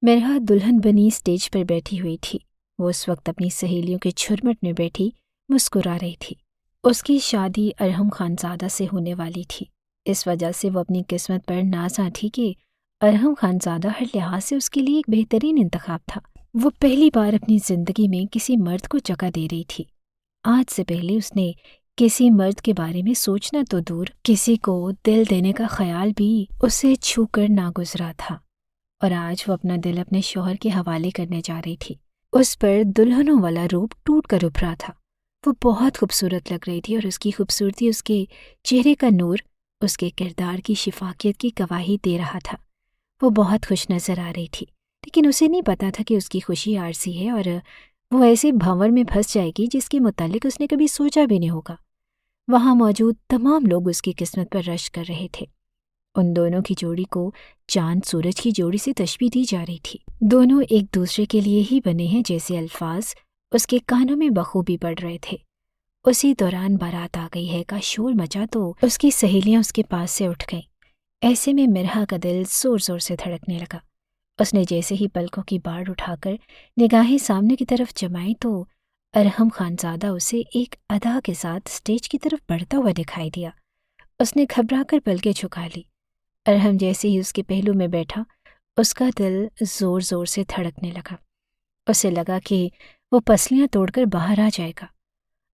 مرحا دلہن بنی اسٹیج پر بیٹھی ہوئی تھی۔ وہ اس وقت اپنی سہیلیوں کے جھرمٹ میں بیٹھی مسکرا رہی تھی۔ اس کی شادی ارحم خانزادہ سے ہونے والی تھی۔ اس وجہ سے وہ اپنی قسمت پر نازاں تھی کہ ارحم خانزادہ ہر لحاظ سے اس کے لیے ایک بہترین انتخاب تھا۔ وہ پہلی بار اپنی زندگی میں کسی مرد کو جگہ دے رہی تھی۔ آج سے پہلے اس نے کسی مرد کے بارے میں سوچنا تو دور، کسی کو دل دینے کا خیال بھی اسے چھو کر نہ گزرا تھا، اور آج وہ اپنا دل اپنے شوہر کے حوالے کرنے جا رہی تھی۔ اس پر دلہنوں والا روپ ٹوٹ کر ابھرا تھا۔ وہ بہت خوبصورت لگ رہی تھی اور اس کی خوبصورتی اس کے چہرے کا نور اس کے کردار کی شفافیت کی گواہی دے رہا تھا۔ وہ بہت خوش نظر آ رہی تھی، لیکن اسے نہیں پتا تھا کہ اس کی خوشی عارضی ہے اور وہ ایسے بھنور میں پھنس جائے گی جس کے متعلق اس نے کبھی سوچا بھی نہیں ہوگا۔ وہاں موجود تمام لوگ اس کی قسمت پر رشک کر رہے تھے۔ ان دونوں کی جوڑی کو چاند سورج کی جوڑی سے تشبیہ دی جا رہی تھی۔ دونوں ایک دوسرے کے لیے ہی بنے ہیں جیسے الفاظ اس کے کانوں میں بخوبی پڑ رہے تھے۔ اسی دوران بارات آ گئی ہے کا شور مچا تو اس کی سہیلیاں اس کے پاس سے اٹھ گئیں۔ ایسے میں مرحا کا دل زور زور سے دھڑکنے لگا۔ اس نے جیسے ہی پلکوں کی باڑ اٹھا کر نگاہیں سامنے کی طرف جمائی تو ارحم خانزادہ اسے ایک ادا کے ساتھ اسٹیج کی طرف بڑھتا ہوا دکھائی دیا۔ اس نے گھبرا کر پلکیں جھکا لی۔ ارحم جیسے ہی اس کے پہلو میں بیٹھا، اس کا دل زور زور سے دھڑکنے لگا۔ اسے لگا کہ وہ پسلیاں توڑ کر باہر آ جائے گا۔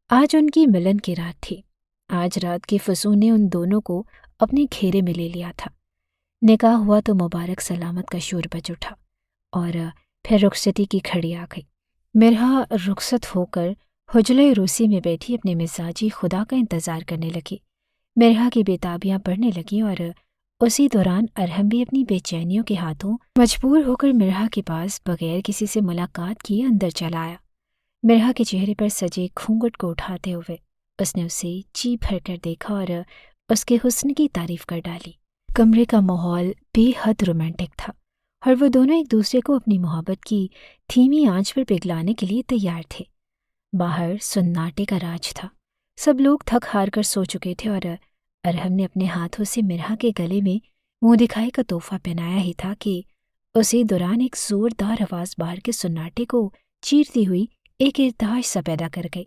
آج ان کی ملن کی رات تھی۔ آج رات کی فضول نے ان دونوں کو اپنے گھیرے میں لے لیا تھا۔ نکاح ہوا تو مبارک سلامت کا شور بج اٹھا اور پھر رخصتی کی گھڑی آ گئی۔ مرحا رخصت ہو کر حجرۂ روسی میں بیٹھی اپنے مزاجی خدا کا انتظار کرنے لگی۔ مرحا کی بےتابیاں بڑھنے لگیں اور اسی دوران ارحم بھی اپنی بے چینیوں کے ہاتھوں مجبور ہو کر مرحا کے پاس بغیر کسی سے ملاقات کیے اندر چلا آیا۔ مرحا کے چہرے پر سجے گھونگھٹ کو اٹھاتے ہوئے اس نے اسے جی بھر کر دیکھا اور اس کے حسن کی تعریف کر ڈالی۔ کمرے کا ماحول بے حد رومانٹک تھا اور وہ دونوں ایک دوسرے کو اپنی محبت کی دھیمی آنچ پر پگھلانے کے لیے تیار تھے۔ باہر سناٹے کا راج تھا۔ سب لوگ تھک ہار کر سو چکے تھے اور ارحم نے اپنے ہاتھوں سے مرحا کے گلے میں منہ دکھائی کا تحفہ پہنایا ہی تھا کہ اسی دوران ایک زوردار آواز باہر کے سناٹے کو چیرتی ہوئی ایک ارتعاش سا پیدا کر گئی۔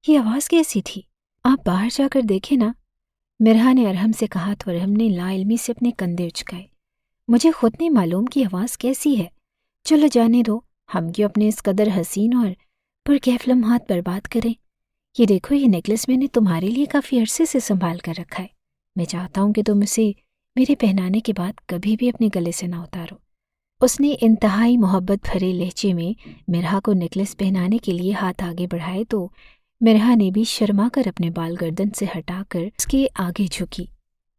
یہ آواز کیسی تھی؟ آپ باہر جا کر دیکھیں نا، مرحا نے ارحم سے کہا تو ارحم نے لا علمی سے اپنے کندھے اچکائے۔ مجھے خود نہیں معلوم کہ آواز کیسی ہے۔ چلو جانے دو، ہم کیوں اپنے اس قدر حسین اور پرکیف لمحات برباد کریں۔ یہ دیکھو، یہ نیکلس میں نے تمہارے لیے کافی عرصے سے سنبھال کر رکھا ہے۔ میں چاہتا ہوں کہ تم اسے میرے پہنانے کے بعد کبھی بھی اپنے گلے سے نہ اتارو۔ اس نے انتہائی محبت بھرے لہجے میں مرحا کو نیکلس پہنانے کے لیے ہاتھ آگے بڑھائے تو مرحا نے بھی شرما کر اپنے بال گردن سے ہٹا کر اس کے آگے جھکی۔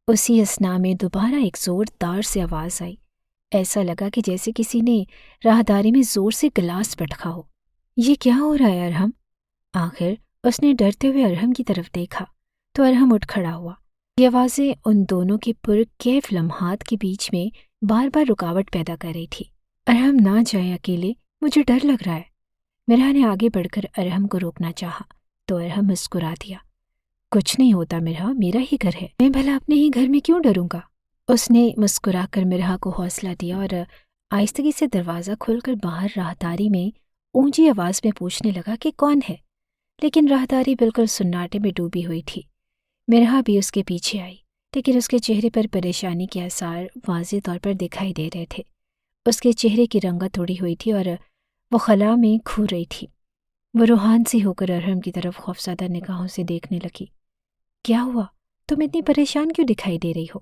اسی اثنا میں دوبارہ ایک زوردار سے آواز آئی۔ ایسا لگا کہ جیسے کسی نے راہداری میں زور سے گلاس پٹکا ہو۔ یہ کیا ہو رہا ہے ارحم؟ آخر اس نے ڈرتے ہوئے ارحم کی طرف دیکھا تو ارحم اٹھ کھڑا ہوا۔ یہ آوازیں ان دونوں کے پرکیف لمحات کے بیچ میں بار بار رکاوٹ پیدا کر رہی تھی۔ ارحم نہ جائے اکیلے، مجھے ڈر لگ رہا ہے۔ مرحا نے آگے بڑھ کر ارحم کو روکنا چاہا تو ارحم مسکرا دیا۔ کچھ نہیں ہوتا مرحا، میرا ہی گھر ہے، میں بھلا اپنے ہی گھر میں کیوں ڈروں گا؟ اس نے مسکرا کر مرحا کو حوصلہ دیا اور آہستگی سے دروازہ کھول کر باہر راہداری میں اونچی آواز میں پوچھنے لگا کہ کون ہے، لیکن راہداری بالکل سناٹے میں ڈوبی ہوئی تھی۔ مرحا بھی اس کے پیچھے آئی، لیکن اس کے چہرے پر پریشانی کے آثار واضح طور پر دکھائی دے رہے تھے۔ اس کے چہرے کی رنگت اڑی ہوئی تھی اور وہ خلا میں کھو رہی تھی۔ وہ روحان سی ہو کر ارحم کی طرف خوفزدہ نگاہوں سے دیکھنے لگی۔ کیا ہوا؟ تم اتنی پریشان کیوں دکھائی دے رہی ہو؟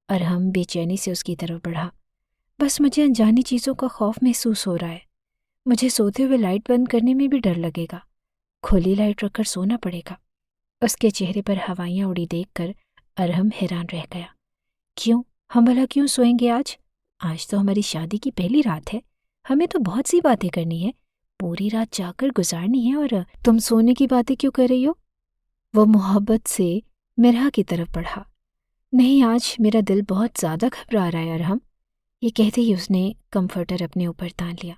ارحم بے چینی سے اس کی طرف بڑھا۔ بس مجھے انجانی چیزوں کا خوف محسوس ہو رہا ہے۔ مجھے سوتے ہوئے لائٹ بند کرنے میں بھی ڈر لگے گا۔ کھلی لائٹ رکھ کر سونا پڑے گا۔ اس کے چہرے پر ہوائیاں اڑی دیکھ کر ارحم حیران رہ گیا۔ کیوں؟ ہم بھلا کیوں سوئیں گے آج؟ آج تو ہماری شادی کی پہلی رات ہے، ہمیں تو بہت سی باتیں کرنی ہے، پوری رات جا کر گزارنی ہے، اور تم سونے کی باتیں کیوں کر رہی ہو؟ وہ محبت سے مرحا کی طرف بڑھا۔ نہیں، آج میرا دل بہت زیادہ گھبرا رہا ہے ارحم۔ یہ کہتے ہی اس نے کمفرٹر اپنے اوپر تان لیا۔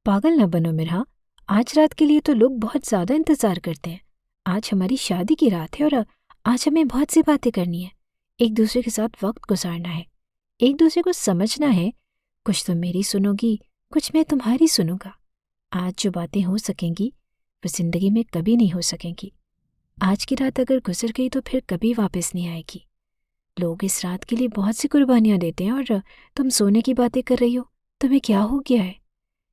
پاگل نہ بنو مرحا، آج رات کے لیے تو لوگ بہت زیادہ انتظار کرتے ہیں۔ آج ہماری شادی کی رات ہے اور آج ہمیں بہت سی باتیں کرنی ہے، ایک دوسرے کے ساتھ وقت گزارنا ہے، ایک دوسرے کو سمجھنا ہے۔ کچھ تم میری سنو گی، کچھ میں تمہاری سنوں گا۔ آج جو باتیں ہو سکیں گی وہ زندگی میں کبھی نہیں ہو سکیں گی۔ آج کی رات اگر گزر گئی تو پھر کبھی واپس نہیں آئے گی۔ لوگ اس رات کے لیے بہت سی قربانیاں دیتے ہیں اور تم سونے کی باتیں کر رہی ہو۔ تمہیں کیا ہو گیا ہے؟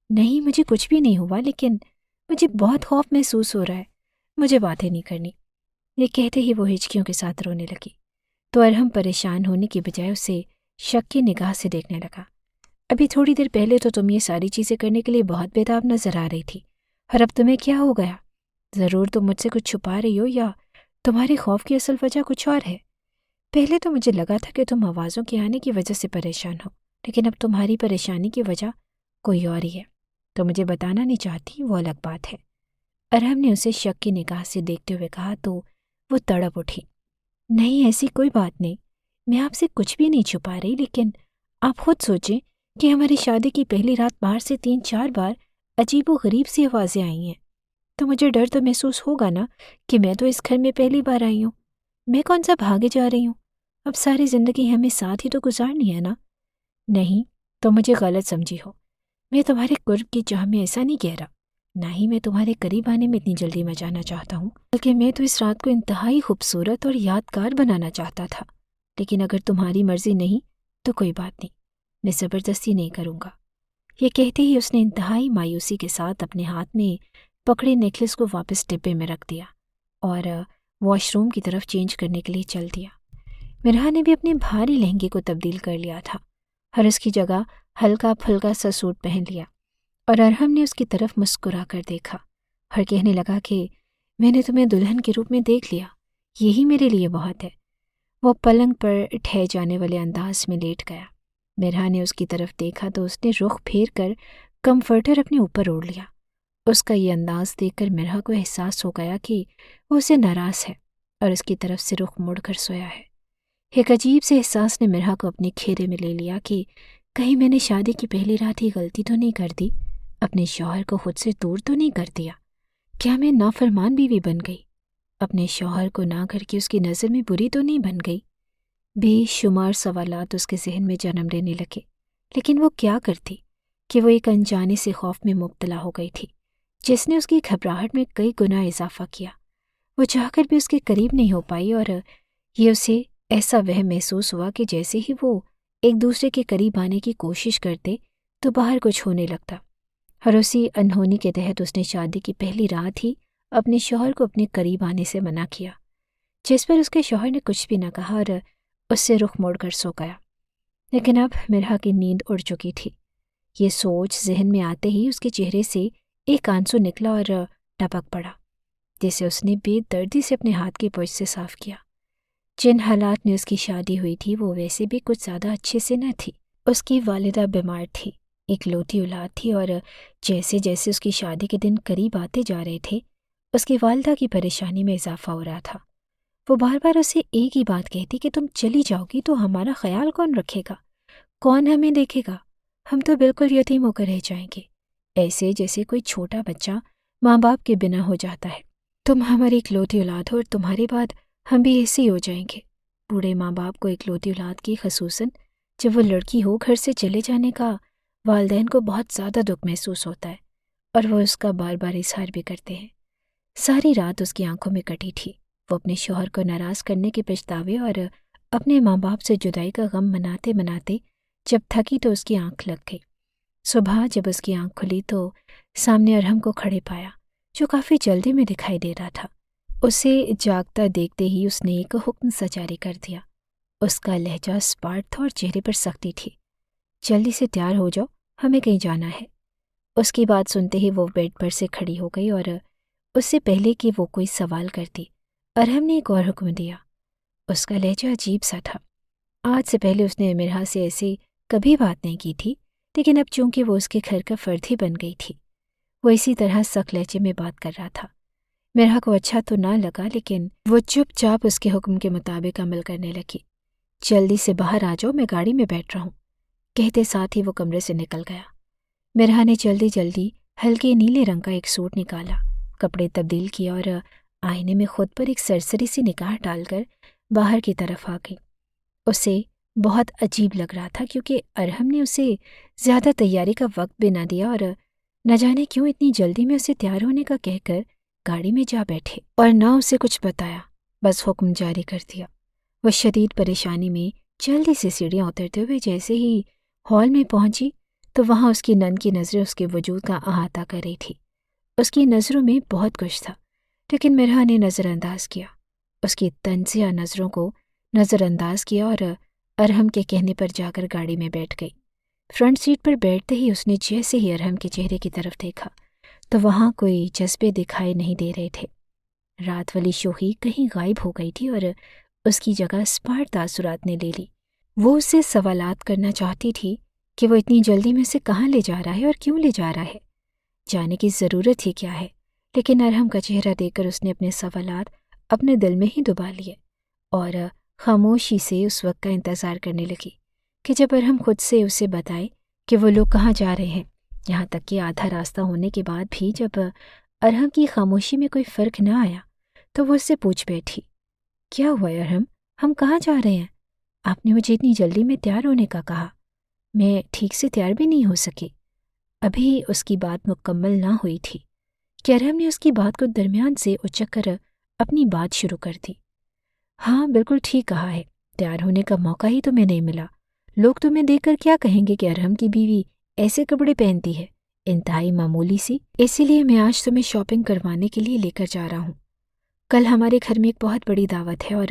نہیں، مجھے کچھ بھی نہیں ہوا، لیکن مجھے بہت خوف محسوس ہو رہا ہے۔ مجھے باتیں نہیں کرنی۔ یہ کہتے ہی وہ ہچکیوں کے ساتھ رونے لگی تو ارحم پریشان ہونے کی بجائے اسے شک کی نگاہ سے دیکھنے لگا۔ ابھی تھوڑی دیر پہلے تو تم یہ ساری چیزیں کرنے کے لیے بہت بےتاب نظر آ رہی تھی، اور اب تمہیں کیا ہو گیا؟ ضرور تم مجھ سے کچھ چھپا رہی ہو، یا تمہارے خوف کی اصل وجہ کچھ اور ہے۔ پہلے تو مجھے لگا تھا کہ تم آوازوں کے آنے کی وجہ سے پریشان ہو، لیکن اب تمہاری پریشانی کی وجہ کوئی اور ہی ہے۔ تو مجھے بتانا نہیں چاہتی، وہ الگ بات ہے۔ ارحم نے اسے شک کی نگاہ سے دیکھتے ہوئے کہا تو وہ تڑپ اٹھی۔ نہیں، ایسی کوئی بات نہیں، میں آپ سے کچھ بھی نہیں چھپا رہی، لیکن آپ خود سوچیں کہ ہماری شادی کی پہلی رات باہر سے 3-4 بار عجیب و غریب سی آوازیں آئی ہیں، تو مجھے ڈر تو محسوس ہوگا نا کہ میں تو اس گھر میں پہلی بار آئی ہوں۔ میں کون سا بھاگے جا رہی ہوں؟ اب ساری زندگی ہمیں ساتھ ہی تو گزارنی ہے نا۔ نہیں، تو مجھے غلط سمجھی ہو۔ میں تمہارے قرب کی چاہ میں ایسا نہیں کہہ رہا، نہ ہی میں تمہارے قریب آنے میں اتنی جلدی میں جانا چاہتا ہوں، بلکہ میں تو اس رات کو انتہائی خوبصورت اور یادگار بنانا چاہتا تھا۔ لیکن اگر تمہاری مرضی نہیں تو کوئی بات نہیں، میں زبردستی نہیں کروں گا۔ یہ کہتے ہی اس نے انتہائی مایوسی کے ساتھ اپنے ہاتھ میں پکڑے نیکلس کو واپس ڈبے میں رکھ دیا اور واش روم کی طرف چینج کرنے کے لیے چل دیا۔ مرحا نے بھی اپنے بھاری لہنگے کو تبدیل کر لیا تھا اور اس کی جگہ ہلکا پھلکا سا سوٹ پہن لیا، اور ارحم نے اس کی طرف مسکرا کر دیکھا اور کہنے لگا کہ میں نے تمہیں دلہن کے روپ میں دیکھ لیا، یہی میرے لیے بہت ہے۔ وہ پلنگ پر ٹھہ جانے والے انداز میں لیٹ گیا۔ مرحا نے اس کی طرف دیکھا تو اس نے رخ پھیر کر کمفرٹر اپنے اوپر اوڑھ لیا۔ اس کا یہ انداز دیکھ کر مرحا کو احساس ہو گیا کہ وہ اسے ناراض ہے اور اس کی طرف سے رخ موڑ کر سویا ہے۔ ایک عجیب سے احساس نے مرحا کو اپنے کھیرے میں لے لیا کہ کہیں میں نے شادی کی پہلی رات ہی غلطی تو نہیں کر دی، اپنے شوہر کو خود سے دور تو نہیں کر دیا؟ کیا میں نافرمان بیوی بن گئی؟ اپنے شوہر کو نہ کر کے اس کی نظر میں بری تو نہیں بن گئی؟ بے شمار سوالات اس کے ذہن میں جنم لینے لگے، لیکن وہ کیا کرتی کہ وہ ایک انجانے سے خوف میں مبتلا ہو گئی تھی جس نے اس کی گھبراہٹ میں کئی گنا اضافہ کیا۔ وہ چاہ کر بھی اس کے قریب نہیں ہو پائی اور یہ اسے ایسا وہم محسوس ہوا کہ جیسے ہی وہ ایک دوسرے کے قریب آنے کی کوشش کرتے تو باہر کچھ ہونے لگتا، اور اسی انہونی کے تحت اس نے شادی کی پہلی رات ہی اپنے شوہر کو اپنے قریب آنے سے منع کیا، جس پر اس کے شوہر نے کچھ بھی نہ کہا اور اس سے رخ موڑ کر سو گیا۔ لیکن اب مرحا کی نیند اڑ چکی تھی۔ یہ سوچ ذہن میں آتے ہی اس کے چہرے سے ایک آنسو نکلا اور ٹپک پڑا، جسے اس نے بے دردی سے اپنے ہاتھ کی پوچھ سے صاف کیا۔ جن حالات میں اس کی شادی ہوئی تھی وہ ویسے بھی کچھ زیادہ اچھے سے نہ تھی۔ اس کی والدہ بیمار تھی، ایک لوتی اولاد تھی، اور جیسے جیسے اس کی شادی کے دن قریب آتے جا رہے تھے اس کی والدہ کی پریشانی میں اضافہ ہو رہا تھا۔ وہ بار بار اسے ایک ہی بات کہتی کہ تم چلی جاؤ گی تو ہمارا خیال کون رکھے گا، کون ہمیں دیکھے گا، ہم تو بالکل یتیم ہو کر رہ جائیں گے، ایسے جیسے کوئی چھوٹا بچہ ماں باپ کے بنا ہو جاتا ہے۔ تم ہماری اکلوتی اولاد ہو اور تمہارے بعد ہم بھی ایسے ہی ہو جائیں گے۔ بوڑھے ماں باپ کو اکلوتی اولاد کی، خصوصاً جب وہ لڑکی ہو، گھر سے چلے جانے کا والدین کو بہت زیادہ دکھ محسوس ہوتا ہے، اور وہ اس کا بار بار اظہار بھی کرتے ہیں۔ ساری رات اس کی آنکھوں میں کٹی تھی۔ وہ اپنے شوہر کو ناراض کرنے کے پچھتاوے اور اپنے ماں باپ سے جدائی کا غم مناتے مناتے جب تھکی تو اس کی آنکھ لگ گئی۔ صبح جب اس کی آنکھ کھلی تو سامنے ارحم کو کھڑے پایا، جو کافی جلدی میں دکھائی دے رہا تھا۔ اسے جاگتا دیکھتے ہی اس نے ایک حکم سا جاری کر دیا۔ اس کا لہجہ اسپاٹ تھا اور چہرے پر سختی تھی۔ جلدی سے تیار ہو جاؤ، ہمیں کہیں جانا ہے۔ اس کی بات سنتے ہی وہ بیڈ پر سے کھڑی ہو گئی، اور اس سے پہلے کہ وہ کوئی سوال کرتی ارحم نے ایک اور حکم دیا۔ اس کا لہجہ عجیب سا تھا۔ آج سے پہلے اس نے مرحا سے ایسی کبھی بات نہیں کی تھی، لیکن اب چونکہ وہ اس کے گھر کا فرد ہی بن گئی تھی، وہ اسی طرح سخت لہجے میں بات کر رہا تھا۔ مرحا کو اچھا تو نہ لگا، لیکن وہ چپ چاپ اس کے حکم کے مطابق عمل کرنے لگی۔ جلدی سے باہر آ جاؤ، میں گاڑی میں بیٹھ رہا ہوں، کہتے ساتھ ہی وہ کمرے سے نکل گیا۔ مرحا نے جلدی جلدی ہلکے نیلے رنگ کا ایک سوٹ نکالا، کپڑے تبدیل کیا اور آئینے میں خود پر ایک سرسری سی نگاہ ڈال کر باہر کی طرف آ گئی۔ اسے بہت عجیب لگ رہا تھا کیونکہ ارحم نے اسے زیادہ تیاری کا وقت بھی نہ دیا اور نہ جانے کیوں اتنی جلدی میں اسے تیار ہونے کا کہہ کر گاڑی میں جا بیٹھے اور نہ اسے کچھ بتایا، بس حکم جاری کر دیا۔ وہ شدید پریشانی میں جلدی سے سیڑھیاں اترتے ہوئے جیسے ہی ہال میں پہنچی تو وہاں اس کی نند کی نظریں اس کے وجود کا احاطہ کر رہی تھی۔ اس کی نظروں میں بہت کچھ تھا، لیکن مرحا نے نظر انداز کیا، اس کی طنزیہ نظروں کو نظر انداز کیا اور ارحم کے کہنے پر جا کر گاڑی میں بیٹھ گئی۔ فرنٹ سیٹ پر بیٹھتے ہی اس نے جیسے ہی ارحم کے چہرے کی طرف دیکھا تو وہاں کوئی جذبے دکھائی نہیں دے رہے تھے۔ رات والی شوخی کہیں غائب ہو گئی تھی اور اس کی جگہ اسمارٹ تاثرات نے لے لی۔ وہ اس سے سوالات کرنا چاہتی تھی کہ وہ اتنی جلدی میں اسے کہاں لے جا رہا ہے اور کیوں لے جا رہا ہے، جانے کی ضرورت ہی کیا ہے، لیکن ارحم کا چہرہ دیکھ کر اس نے اپنے سوالات اپنے دل میں ہی دبا لیے اور خاموشی سے اس وقت کا انتظار کرنے لگی کہ جب ارحم خود سے اسے بتائے کہ وہ لوگ کہاں جا رہے ہیں۔ یہاں تک کہ آدھا راستہ ہونے کے بعد بھی جب ارحم کی خاموشی میں کوئی فرق نہ آیا تو وہ اس سے پوچھ بیٹھی، کیا ہوا ارحم، ہم کہاں جا رہے ہیں؟ آپ نے مجھے اتنی جلدی میں تیار ہونے کا کہا، میں ٹھیک سے تیار بھی نہیں ہو سکی۔ ابھی اس کی بات مکمل نہ ہوئی تھی کہ ارحم نے اس کی بات کو درمیان سے اچک کر اپنی بات شروع کر دی۔ ہاں بالکل ٹھیک کہا ہے، تیار ہونے کا موقع ہی تمہیں نہیں ملا۔ لوگ تمہیں دیکھ کر کیا کہیں گے کہ ارحم کی بیوی ایسے کپڑے پہنتی ہے، انتہائی معمولی سی۔ اسی لیے میں آج تمہیں شاپنگ کروانے کے لیے لے کر جا رہا ہوں۔ کل ہمارے گھر میں ایک بہت بڑی دعوت ہے اور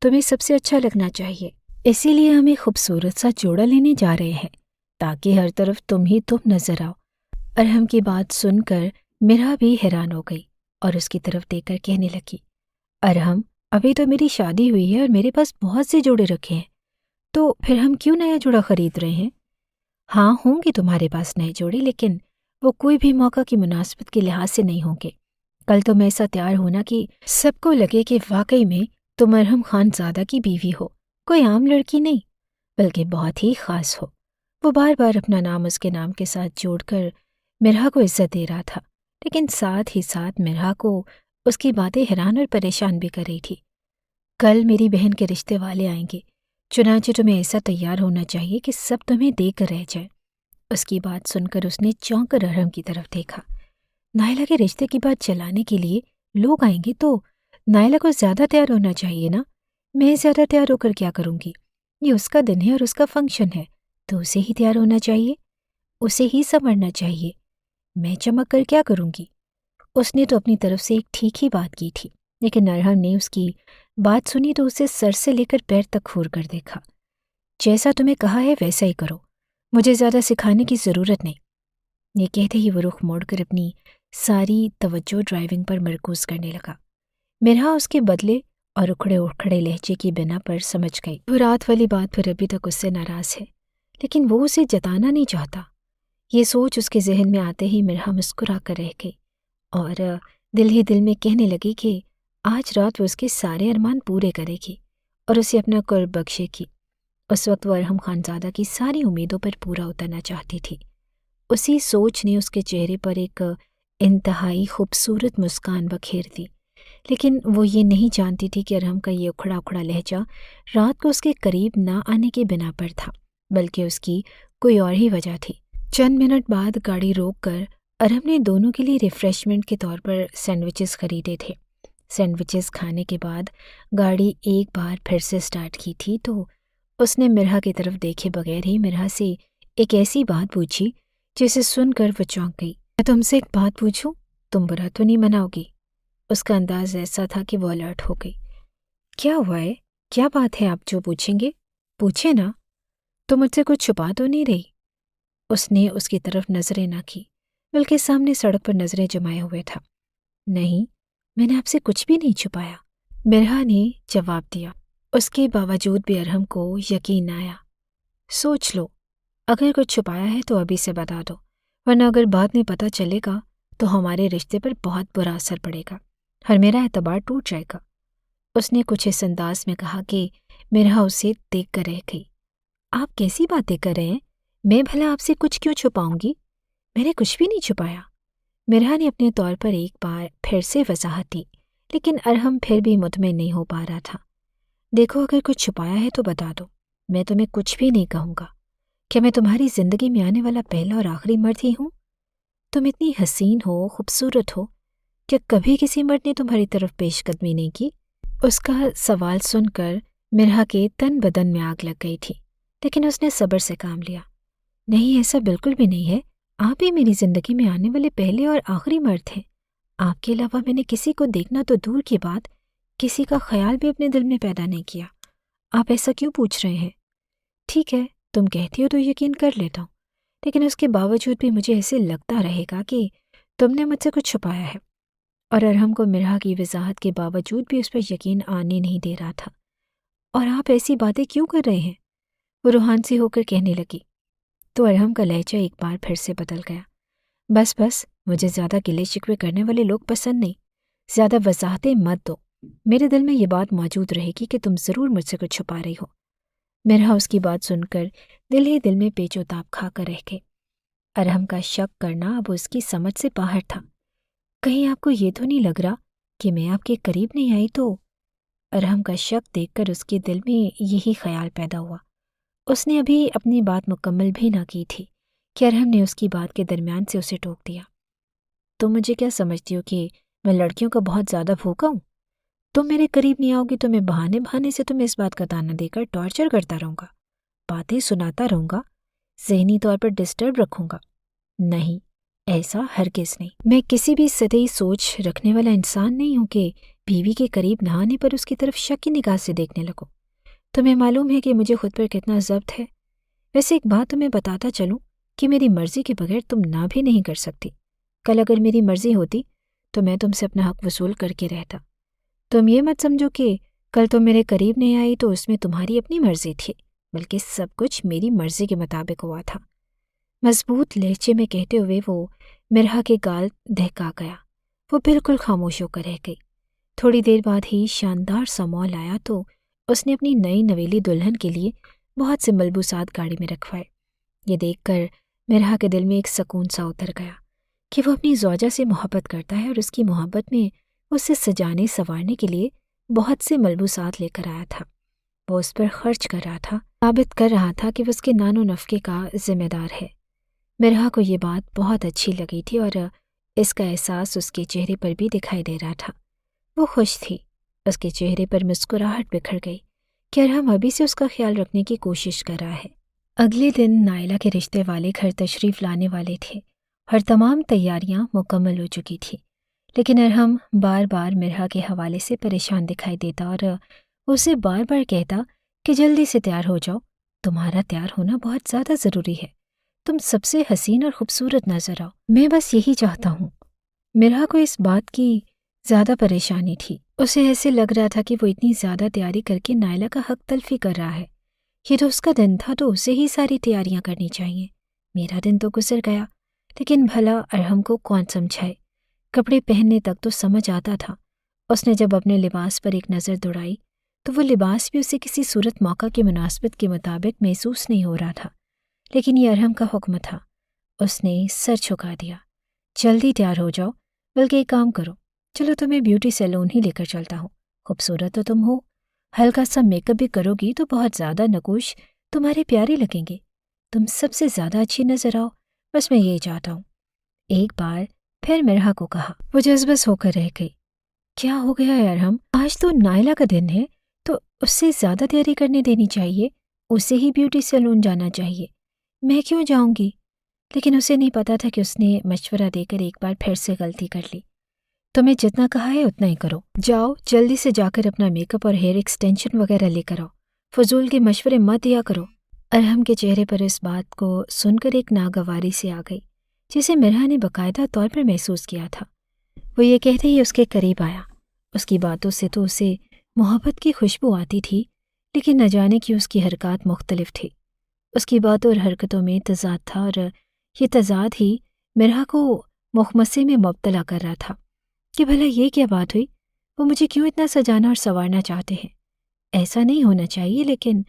تمہیں سب سے اچھا لگنا چاہیے، اسی لیے ہم ایک خوبصورت سا جوڑا لینے جا رہے ہیں تاکہ ہر طرف تم ہی تم نظر آؤ۔ ارحم کی بات سن کر مرحا بھی حیران ہو گئی اور اس کی طرف دیکھ کر کہنے لگی، ارحم ابھی تو میری شادی ہوئی ہے اور میرے پاس بہت سے جوڑے رکھے ہیں، تو پھر ہم کیوں نیا جوڑا خرید رہے ہیں؟ ہاں ہوں گے تمہارے پاس نئے جوڑے، لیکن وہ کوئی بھی موقع کی مناسبت کے لحاظ سے نہیں ہوں گے۔ کل تم ایسا تیار ہونا کہ سب کو لگے کہ واقعی میں تم ارحم خان زادہ کی بیوی ہو، کوئی عام لڑکی نہیں بلکہ بہت ہی خاص ہو۔ وہ بار بار اپنا نام اس کے نام کے ساتھ جوڑ کر مرحا کو عزت دے رہا تھا، لیکن ساتھ ہی ساتھ مرحا کو اس کی باتیں حیران اور پریشان بھی کر رہی تھی۔ کل میری بہن کے رشتے والے آئیں گے، چنانچہ تمہیں ایسا تیار ہونا چاہیے کہ سب تمہیں دیکھ کر رہ جائے۔ اس کی بات سن کر اس نے چونک کر ارحم کی طرف دیکھا۔ نائلہ کے رشتے کی بات چلانے کے لیے لوگ آئیں گے تو نائلہ کو زیادہ تیار ہونا چاہیے نا، میں زیادہ تیار ہو کر کیا کروں گی؟ یہ اس کا دن ہے اور اس کا فنکشن ہے، تو اسے ہی تیار ہونا چاہیے، اسے ہی سنورنا چاہیے، میں چمک کر کیا کروں گی؟ اس نے تو اپنی طرف سے ایک ٹھیک ہی بات کی تھی، لیکن ارحم نے اس کی بات سنی تو اسے سر سے لے کر پیر تک کھور کر دیکھا۔ جیسا تمہیں کہا ہے ویسا ہی کرو، مجھے زیادہ سکھانے کی ضرورت نہیں۔ یہ کہتے ہی وہ رخ موڑ کر اپنی ساری توجہ ڈرائیونگ پر مرکوز کرنے لگا۔ مرحا اس کے بدلے اور اکھڑے اکھڑے لہجے کی بنا پر سمجھ گئی وہ رات والی بات پر ابھی تک اس سے ناراض ہے، لیکن وہ اسے جتانا نہیں چاہتا۔ یہ سوچ اس کے ذہن میں آتے ہی مرحا مسکرا کر رہ گئی اور دل ہی دل میں کہنے لگی کہ آج رات وہ اس کے سارے ارمان پورے کرے گی اور اسے اپنا قرب بخشے گی۔ اس وقت وہ ارحم خانزادہ کی ساری امیدوں پر پورا اترنا چاہتی تھی۔ اسی سوچ نے اس کے چہرے پر ایک انتہائی خوبصورت مسکان بکھیر دی، لیکن وہ یہ نہیں جانتی تھی کہ ارحم کا یہ اکھڑا اکھڑا لہجہ رات کو اس کے قریب نہ آنے کے بنا پر تھا، بلکہ اس کی کوئی اور ہی وجہ تھی۔ چند منٹ بعد گاڑی روک کر ارحم نے دونوں کے لیے ریفریشمنٹ کے طور پر سینڈوچز خریدے تھے۔ سینڈوچز کھانے کے بعد گاڑی ایک بار پھر سے سٹارٹ کی تھی تو اس نے مرحا کی طرف دیکھے بغیر ہی مرحا سے ایک ایسی بات پوچھی جسے سن کر وہ چونک گئی۔ میں تم سے ایک بات پوچھوں، تم برا تو نہیں مناؤ گی؟ اس کا انداز ایسا تھا کہ وہ الرٹ ہو گئی۔ کیا ہوا ہے؟ کیا بات ہے آپ جو پوچھیں گے؟ پوچھے نا، تو مجھ سے کچھ چھپا تو نہیں رہی؟ اس نے اس کی طرف نظریں نہ کی بلکہ سامنے سڑک پر نظریں جمائے ہوئے تھا۔ نہیں، میں نے آپ سے کچھ بھی نہیں چھپایا، مرحا نے جواب دیا۔ اس کے باوجود بھی ارحم کو یقین آیا۔ سوچ لو، اگر کچھ چھپایا ہے تو ابھی سے بتا دو، ورنہ اگر بعد میں پتہ چلے گا تو ہمارے رشتے پر بہت برا اثر پڑے گا اور میرا اعتبار ٹوٹ جائے گا۔ اس نے کچھ اس انداز میں کہا کہ مرحا اسے دیکھ کر رہ گئی۔ آپ کیسی باتیں کر رہے ہیں؟ میں بھلا آپ سے کچھ کیوں چھپاؤں گی؟ میں نے کچھ بھی نہیں چھپایا۔ مرحا نے اپنے طور پر ایک بار پھر سے وضاحت دی، لیکن ارحم پھر بھی مطمئن نہیں ہو پا رہا تھا۔ دیکھو، اگر کچھ چھپایا ہے تو بتا دو، میں تمہیں کچھ بھی نہیں کہوں گا۔ کیا میں تمہاری زندگی میں آنے والا پہلا اور آخری مرد ہی ہوں؟ تم اتنی حسین ہو، خوبصورت ہو، کیا کبھی کسی مرد نے تمہاری طرف پیش قدمی نہیں کی؟ اس کا سوال سن کر مرحا کے تن بدن میں آگ لگ گئی تھی، لیکن اس نے صبر سے کام لیا۔ نہیں، ایسا بالکل بھی نہیں ہے، آپ ہی میری زندگی میں آنے والے پہلے اور آخری مرد ہیں۔ آپ کے علاوہ میں نے کسی کو دیکھنا تو دور کی بات، کسی کا خیال بھی اپنے دل میں پیدا نہیں کیا۔ آپ ایسا کیوں پوچھ رہے ہیں؟ ٹھیک ہے، تم کہتی ہو تو یقین کر لیتا ہوں، لیکن اس کے باوجود بھی مجھے ایسے لگتا رہے گا کہ تم نے مجھ سے کچھ چھپایا ہے۔ اور ارحم کو مرحا کی وضاحت کے باوجود بھی اس پر یقین آنے نہیں دے رہا تھا۔ اور آپ ایسی باتیں کیوں کر رہے ہیں؟ وہ روحان سی ہو کر کہنے لگی۔ تو ارحم کا لہجہ ایک بار پھر سے بدل گیا۔ بس مجھے زیادہ گلے شکوے کرنے والے لوگ پسند نہیں، زیادہ وضاحتیں مت دو۔ میرے دل میں یہ بات موجود رہے گی کہ تم ضرور مجھ سے کچھ چھپا رہی ہو۔ مرحا اس کی بات سن کر دل ہی دل میں پیچ و تاب کھا کر رہ گئے۔ ارحم کا شک کرنا اب اس کی سمجھ سے باہر تھا۔ کہیں آپ کو یہ تو نہیں لگ رہا کہ میں آپ کے قریب نہیں آئی تو؟ ارحم کا شک دیکھ کر اس کے دل میں یہی خیال پیدا ہوا۔ اس نے ابھی اپنی بات مکمل بھی نہ کی تھی کہ ارحم نے اس کی بات کے درمیان سے اسے ٹوک دیا۔ تم مجھے کیا سمجھتی ہو کہ میں لڑکیوں کا بہت زیادہ بھوکا ہوں؟ تم میرے قریب نہیں آؤ گی تو میں بہانے سے تمہیں اس بات کا تانا دے کر ٹارچر کرتا رہوں گا، باتیں سناتا رہوں گا، ذہنی طور پر ڈسٹرب رکھوں گا؟ نہیں، ایسا ہرگز نہیں۔ میں کسی بھی سطحی سوچ رکھنے والا انسان نہیں ہوں کہ بیوی کے قریب نہ آنے پر اس کی طرف شک کی نگاہ سے دیکھنے لگو۔ تمہیں معلوم ہے کہ مجھے خود پر کتنا ضبط ہے۔ ویسے ایک بات تمہیں بتاتا چلوں کہ میری مرضی کے بغیر تم نہ بھی نہیں کر سکتی۔ کل اگر میری مرضی ہوتی تو میں تم سے اپنا حق وصول کر کے رہتا۔ تم یہ مت سمجھو کہ کل تم میرے قریب نہیں آئی تو اس میں تمہاری اپنی مرضی تھی، بلکہ سب کچھ میری مرضی کے مطابق ہوا تھا۔ مضبوط لہجے میں کہتے ہوئے وہ مرحا کے گال دہکا گیا۔ وہ بالکل خاموش ہو کر رہ گئی۔ تھوڑی دیر بعد ہی شاندار سا مال آیا تو اس نے اپنی نئی نویلی دلہن کے لیے بہت سے ملبوسات گاڑی میں رکھوائے۔ یہ دیکھ کر مرحا کے دل میں ایک سکون سا اتر گیا کہ وہ اپنی زوجہ سے محبت کرتا ہے اور اس کی محبت میں اسے سجانے سنوارنے کے لیے بہت سے ملبوسات لے کر آیا تھا۔ وہ اس پر خرچ کر رہا تھا، ثابت کر رہا تھا کہ وہ اس کے نان و نفقے کا ذمہ دار ہے۔ مرحا کو یہ بات بہت اچھی لگی تھی اور اس کا احساس اس کے چہرے پر بھی دکھائی دے رہا تھا۔ وہ خوش تھی۔ اس کے چہرے پر مسکراہٹ بکھر گئی کہ ارحم ابھی سے اس کا خیال رکھنے کی کوشش کر رہا ہے۔ اگلے دن نائلہ کے رشتے والے گھر تشریف لانے والے تھے اور تمام تیاریاں مکمل ہو چکی تھی، لیکن ارحم بار بار مرحا کے حوالے سے پریشان دکھائی دیتا اور اسے بار بار کہتا کہ جلدی سے تیار ہو جاؤ، تمہارا تیار ہونا بہت زیادہ ضروری ہے، تم سب سے حسین اور خوبصورت نظر آؤ، میں بس یہی چاہتا ہوں۔ مرحا کو اس بات کی زیادہ پریشانی تھی۔ اسے ایسے لگ رہا تھا کہ وہ اتنی زیادہ تیاری کر کے نائلہ کا حق تلفی کر رہا ہے۔ یہ تو اس کا دن تھا تو اسے ہی ساری تیاریاں کرنی چاہیے۔ میرا دن تو گزر گیا، لیکن بھلا ارحم کو کون سمجھائے؟ کپڑے پہننے تک تو سمجھ آتا تھا۔ اس نے جب اپنے لباس پر ایک نظر دوڑائی تو وہ لباس بھی اسے کسی صورت موقع کی مناسبت کے مطابق محسوس نہیں ہو رہا تھا، لیکن یہ ارحم کا حکم تھا۔ اس نے سر جھکا دیا۔ جلدی تیار ہو جاؤ، بلکہ ایک کام کرو، چلو تمہیں بیوٹی سیلون ہی لے کر چلتا ہوں، خوبصورت تو تم ہو، ہلکا سا میک اپ بھی کرو گی تو بہت زیادہ نقوش تمہارے پیارے لگیں گے، تم سب سے زیادہ اچھی نظر آؤ، بس میں یہ چاہتا ہوں۔ ایک بار پھر مرحا کو کہا۔ وہ جذبس ہو کر رہ گئی۔ کیا ہو گیا ہے ارحم؟ آج تو نائلہ کا دن ہے تو اس سے زیادہ تیاری کرنے دینی چاہیے، اسے ہی بیوٹی سیلون جانا چاہیے، میں کیوں جاؤں گی؟ لیکن اسے نہیں پتا تھا کہ اس نے مشورہ دے کر ایک بار پھر سے غلطی کر لی۔ تمہیں جتنا کہا ہے اتنا ہی کرو، جاؤ جلدی سے جا کر اپنا میک اپ اور ہیئر ایکسٹینشن وغیرہ لے کر آؤ، فضول کے مشورے مت دیا کرو۔ ارحم کے چہرے پر اس بات کو سن کر ایک ناگواری سے آ گئی جسے مرحا نے باقاعدہ طور پر محسوس کیا تھا۔ وہ یہ کہتے ہی اس کے قریب آیا۔ اس کی باتوں سے تو اسے محبت کی خوشبو آتی تھی، لیکن نہ جانے کی اس کی حرکات مختلف تھی۔ اس کی باتوں اور حرکتوں میں تضاد تھا اور یہ تضاد ہی مرحا کو مخمصے میں مبتلا کر رہا تھا کہ بھلا یہ کیا بات ہوئی، وہ مجھے کیوں اتنا سجانا اور سنوارنا چاہتے ہیں؟ ایسا نہیں ہونا چاہیے، لیکن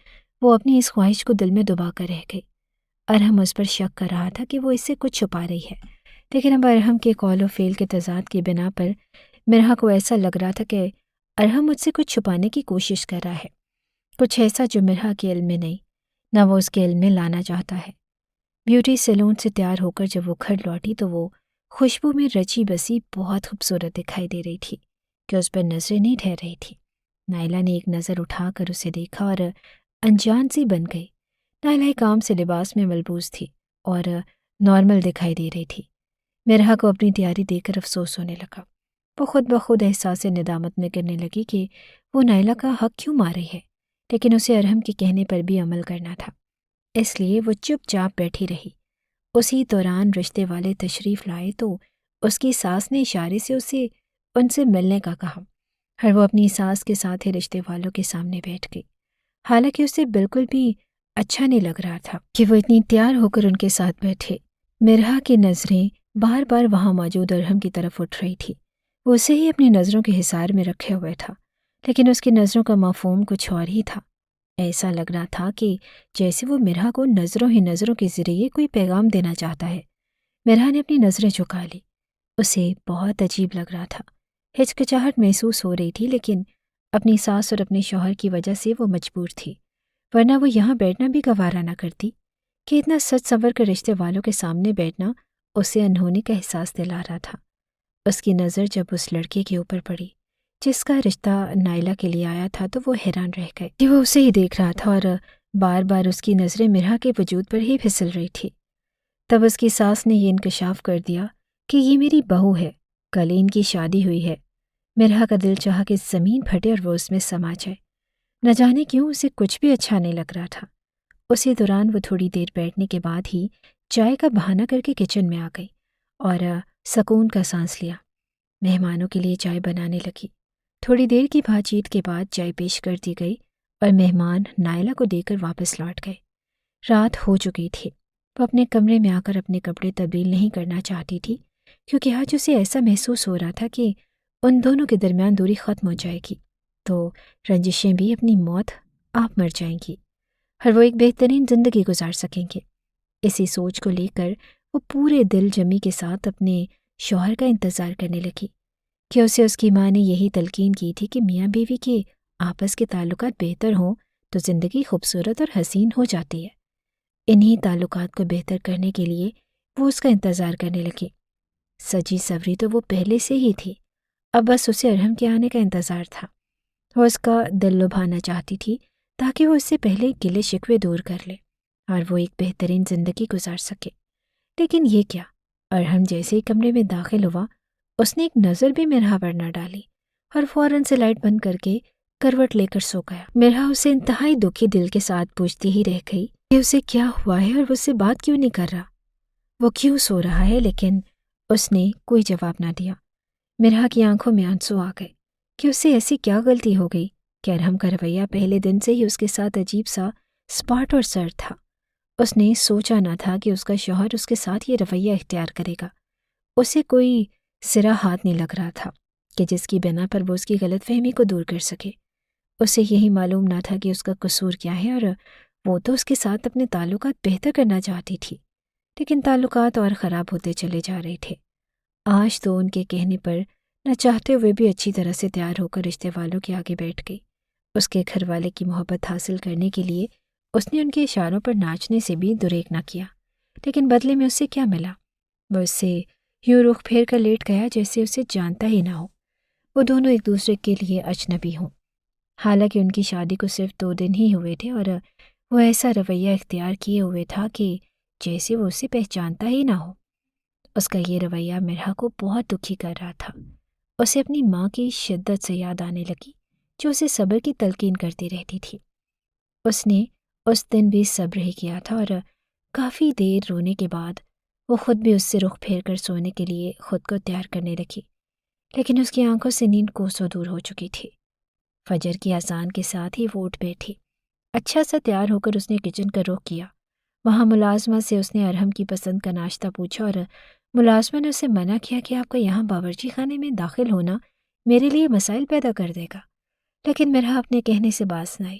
وہ اپنی اس خواہش کو دل میں دبا کر رہ گئی۔ ارحم اس پر شک کر رہا تھا کہ وہ اس سے کچھ چھپا رہی ہے، لیکن اب ارحم کے قول و فعل کے تضاد کی بنا پر مرحا کو ایسا لگ رہا تھا کہ ارحم مجھ سے کچھ چھپانے کی کوشش کر رہا ہے، کچھ ایسا جو مرحا کے علم میں نہیں، نہ وہ اس کے علم میں لانا چاہتا ہے۔ بیوٹی سیلون سے تیار ہو کر جب وہ گھر لوٹی تو وہ خوشبو میں رچی بسی بہت خوبصورت دکھائی دے رہی تھی کہ اس پر نظریں نہیں ٹھہر رہی تھی۔ نائلہ نے ایک نظر اٹھا کر اسے دیکھا اور انجان سی بن گئی۔ نائلہ کام سے لباس میں ملبوس تھی اور نارمل دکھائی دے رہی تھی۔ مرحا کو اپنی تیاری دیکھ کر افسوس ہونے لگا۔ وہ خود بخود احساس ندامت میں کرنے لگی کہ وہ نائلہ کا حق کیوں مار رہی ہے، لیکن اسے ارحم کے کہنے پر بھی عمل کرنا تھا، اس لیے وہ چپ چاپ بیٹھی رہی۔ اسی دوران رشتے والے تشریف لائے تو اس کی ساس نے اشارے سے اسے ان سے ملنے کا کہا، اور وہ اپنی ساس کے ساتھ ہی رشتے والوں کے سامنے بیٹھ گئی۔ حالانکہ اسے بالکل بھی اچھا نہیں لگ رہا تھا کہ وہ اتنی تیار ہو کر ان کے ساتھ بیٹھے۔ مرحا کی نظریں بار بار وہاں موجود ارحم کی طرف اٹھ رہی تھی۔ وہ اسے ہی اپنی نظروں کے حصار میں رکھے ہوئے تھا، لیکن اس کی نظروں کا مفہوم کچھ اور ہی تھا۔ ایسا لگ رہا تھا کہ جیسے وہ مرحا کو نظروں ہی نظروں کے ذریعے کوئی پیغام دینا چاہتا ہے۔ مرحا نے اپنی نظریں جھکا لی۔ اسے بہت عجیب لگ رہا تھا، ہچکچاہٹ محسوس ہو رہی تھی، لیکن اپنی ساس اور اپنے شوہر کی وجہ سے وہ مجبور تھی، ورنہ وہ یہاں بیٹھنا بھی گوارا نہ کرتی۔ کہ اتنا سچ سنور کر رشتے والوں کے سامنے بیٹھنا اسے انہونی کا احساس دلا رہا تھا۔ اس کی نظر جب اس لڑکے کے اوپر پڑی جس کا رشتہ نائلہ کے لیے آیا تھا تو وہ حیران رہ گئے کہ وہ اسے ہی دیکھ رہا تھا، اور بار بار اس کی نظریں مرحا کے وجود پر ہی پھسل رہی تھی۔ تب اس کی ساس نے یہ انکشاف کر دیا کہ یہ میری بہو ہے، کل ان کی شادی ہوئی ہے۔ مرحا کا دل چاہا کہ زمین پھٹے اور وہ اس میں سما جائے۔ نہ جانے کیوں اسے کچھ بھی اچھا نہیں لگ رہا تھا۔ اسی دوران وہ تھوڑی دیر بیٹھنے کے بعد ہی چائے کا بہانہ کر کے کچن میں آ گئی اور سکون کا سانس لیا۔ مہمانوں کے لیے چائے بنانے لگی۔ تھوڑی دیر کی بات چیت کے بعد چائے پیش کر دی گئی اور مہمان نائلہ کو دے کر واپس لوٹ گئے۔ رات ہو چکی تھی۔ وہ اپنے کمرے میں آ کر اپنے کپڑے تبدیل نہیں کرنا چاہتی تھی، کیونکہ آج اسے ایسا محسوس ہو رہا تھا کہ ان دونوں کے درمیان دوری ختم ہو جائے گی تو رنجشیں بھی اپنی موت آپ مر جائیں گی اور وہ ایک بہترین زندگی گزار سکیں گے۔ اسی سوچ کو لے کر وہ پورے دل جمی کے ساتھ اپنے شوہر کا انتظار کرنے لگی کہ اسے اس کی ماں نے یہی تلقین کی تھی کہ میاں بیوی کے آپس کے تعلقات بہتر ہوں تو زندگی خوبصورت اور حسین ہو جاتی ہے۔ انہی تعلقات کو بہتر کرنے کے لیے وہ اس کا انتظار کرنے لگی۔ سجی سوری تو وہ پہلے سے ہی تھی، اب بس اسے ارحم کے آنے کا انتظار تھا۔ وہ اس کا دل لبھانا چاہتی تھی تاکہ وہ اس سے پہلے گلے شکوے دور کر لے اور وہ ایک بہترین زندگی گزار سکے۔ لیکن یہ کیا، ارحم جیسے ہی کمرے میں داخل ہوا اس نے ایک نظر بھی مرحا پر نہ ڈالی اور فوراً سے لائٹ بند کر کے کروٹ لے کر سو گیا۔ مرحا اسے انتہائی دکھی دل کے ساتھ پوچھتی ہی رہ گئی کہ اسے کیا ہوا ہے اور وہ اس سے بات کیوں نہیں کر رہا، وہ کیوں سو رہا ہے، لیکن اس نے کوئی جواب نہ دیا۔ مرحا کی آنکھوں میں آنسو آ گئے کہ اس سے ایسی کیا غلطی ہو گئی کہ ارحم کا رویہ پہلے دن سے ہی اس کے ساتھ عجیب سا سپاٹ اور سرد تھا۔ اس نے سوچا نہ تھا کہ اس کا شوہر اس کے ساتھ یہ رویہ اختیار کرے گا۔ اسے کوئی سرا ہاتھ نہیں لگ رہا تھا کہ جس کی بنا پر وہ اس کی غلط فہمی کو دور کر سکے۔ اسے یہی معلوم نہ تھا کہ اس کا قصور کیا ہے، اور وہ تو اس کے ساتھ اپنے تعلقات بہتر کرنا چاہتی تھی، لیکن تعلقات اور خراب ہوتے چلے جا رہے تھے۔ آج تو ان کے کہنے پر نہ چاہتے ہوئے بھی اچھی طرح سے تیار ہو کر رشتے والوں کے آگے بیٹھ گئی۔ اس کے گھر والے کی محبت حاصل کرنے کے لیے اس نے ان کے اشاروں پر ناچنے سے بھی دریغ نہ کیا، لیکن بدلے میں اس سے کیا ملا؟ وہ اس سے یوں رخ پھیر کر لیٹ گیا جیسے اسے جانتا ہی نہ ہو۔ وہ دونوں ایک دوسرے کے لیے اجنبی ہوں، حالانکہ ان کی شادی کو صرف 2 دن ہی ہوئے تھے، اور وہ ایسا رویہ اختیار کیے ہوئے تھا کہ جیسے وہ اسے پہچانتا ہی نہ ہو۔ اس کا یہ رویہ مرحا کو بہت دکھی کر رہا تھا۔ اسے اپنی ماں کی شدت سے یاد آنے لگی جو اسے صبر کی تلقین کرتی رہتی تھی۔ اس نے اس دن بھی صبر ہی کیا تھا، اور کافی دیر رونے کے بعد وہ خود بھی اس سے رخ پھیر کر سونے کے لیے خود کو تیار کرنے لگی، لیکن اس کی آنکھوں سے نیند کوسوں دور ہو چکی تھی۔ فجر کی اذان کے ساتھ ہی وہ اٹھ بیٹھی۔ اچھا سا تیار ہو کر اس نے کچن کا رخ کیا۔ وہاں ملازمہ سے اس نے ارحم کی پسند کا ناشتہ پوچھا، اور ملازمہ نے اسے منع کیا کہ آپ کا یہاں باورچی خانے میں داخل ہونا میرے لیے مسائل پیدا کر دے گا، لیکن مرحا اپنے کہنے سے باز نہ آئی۔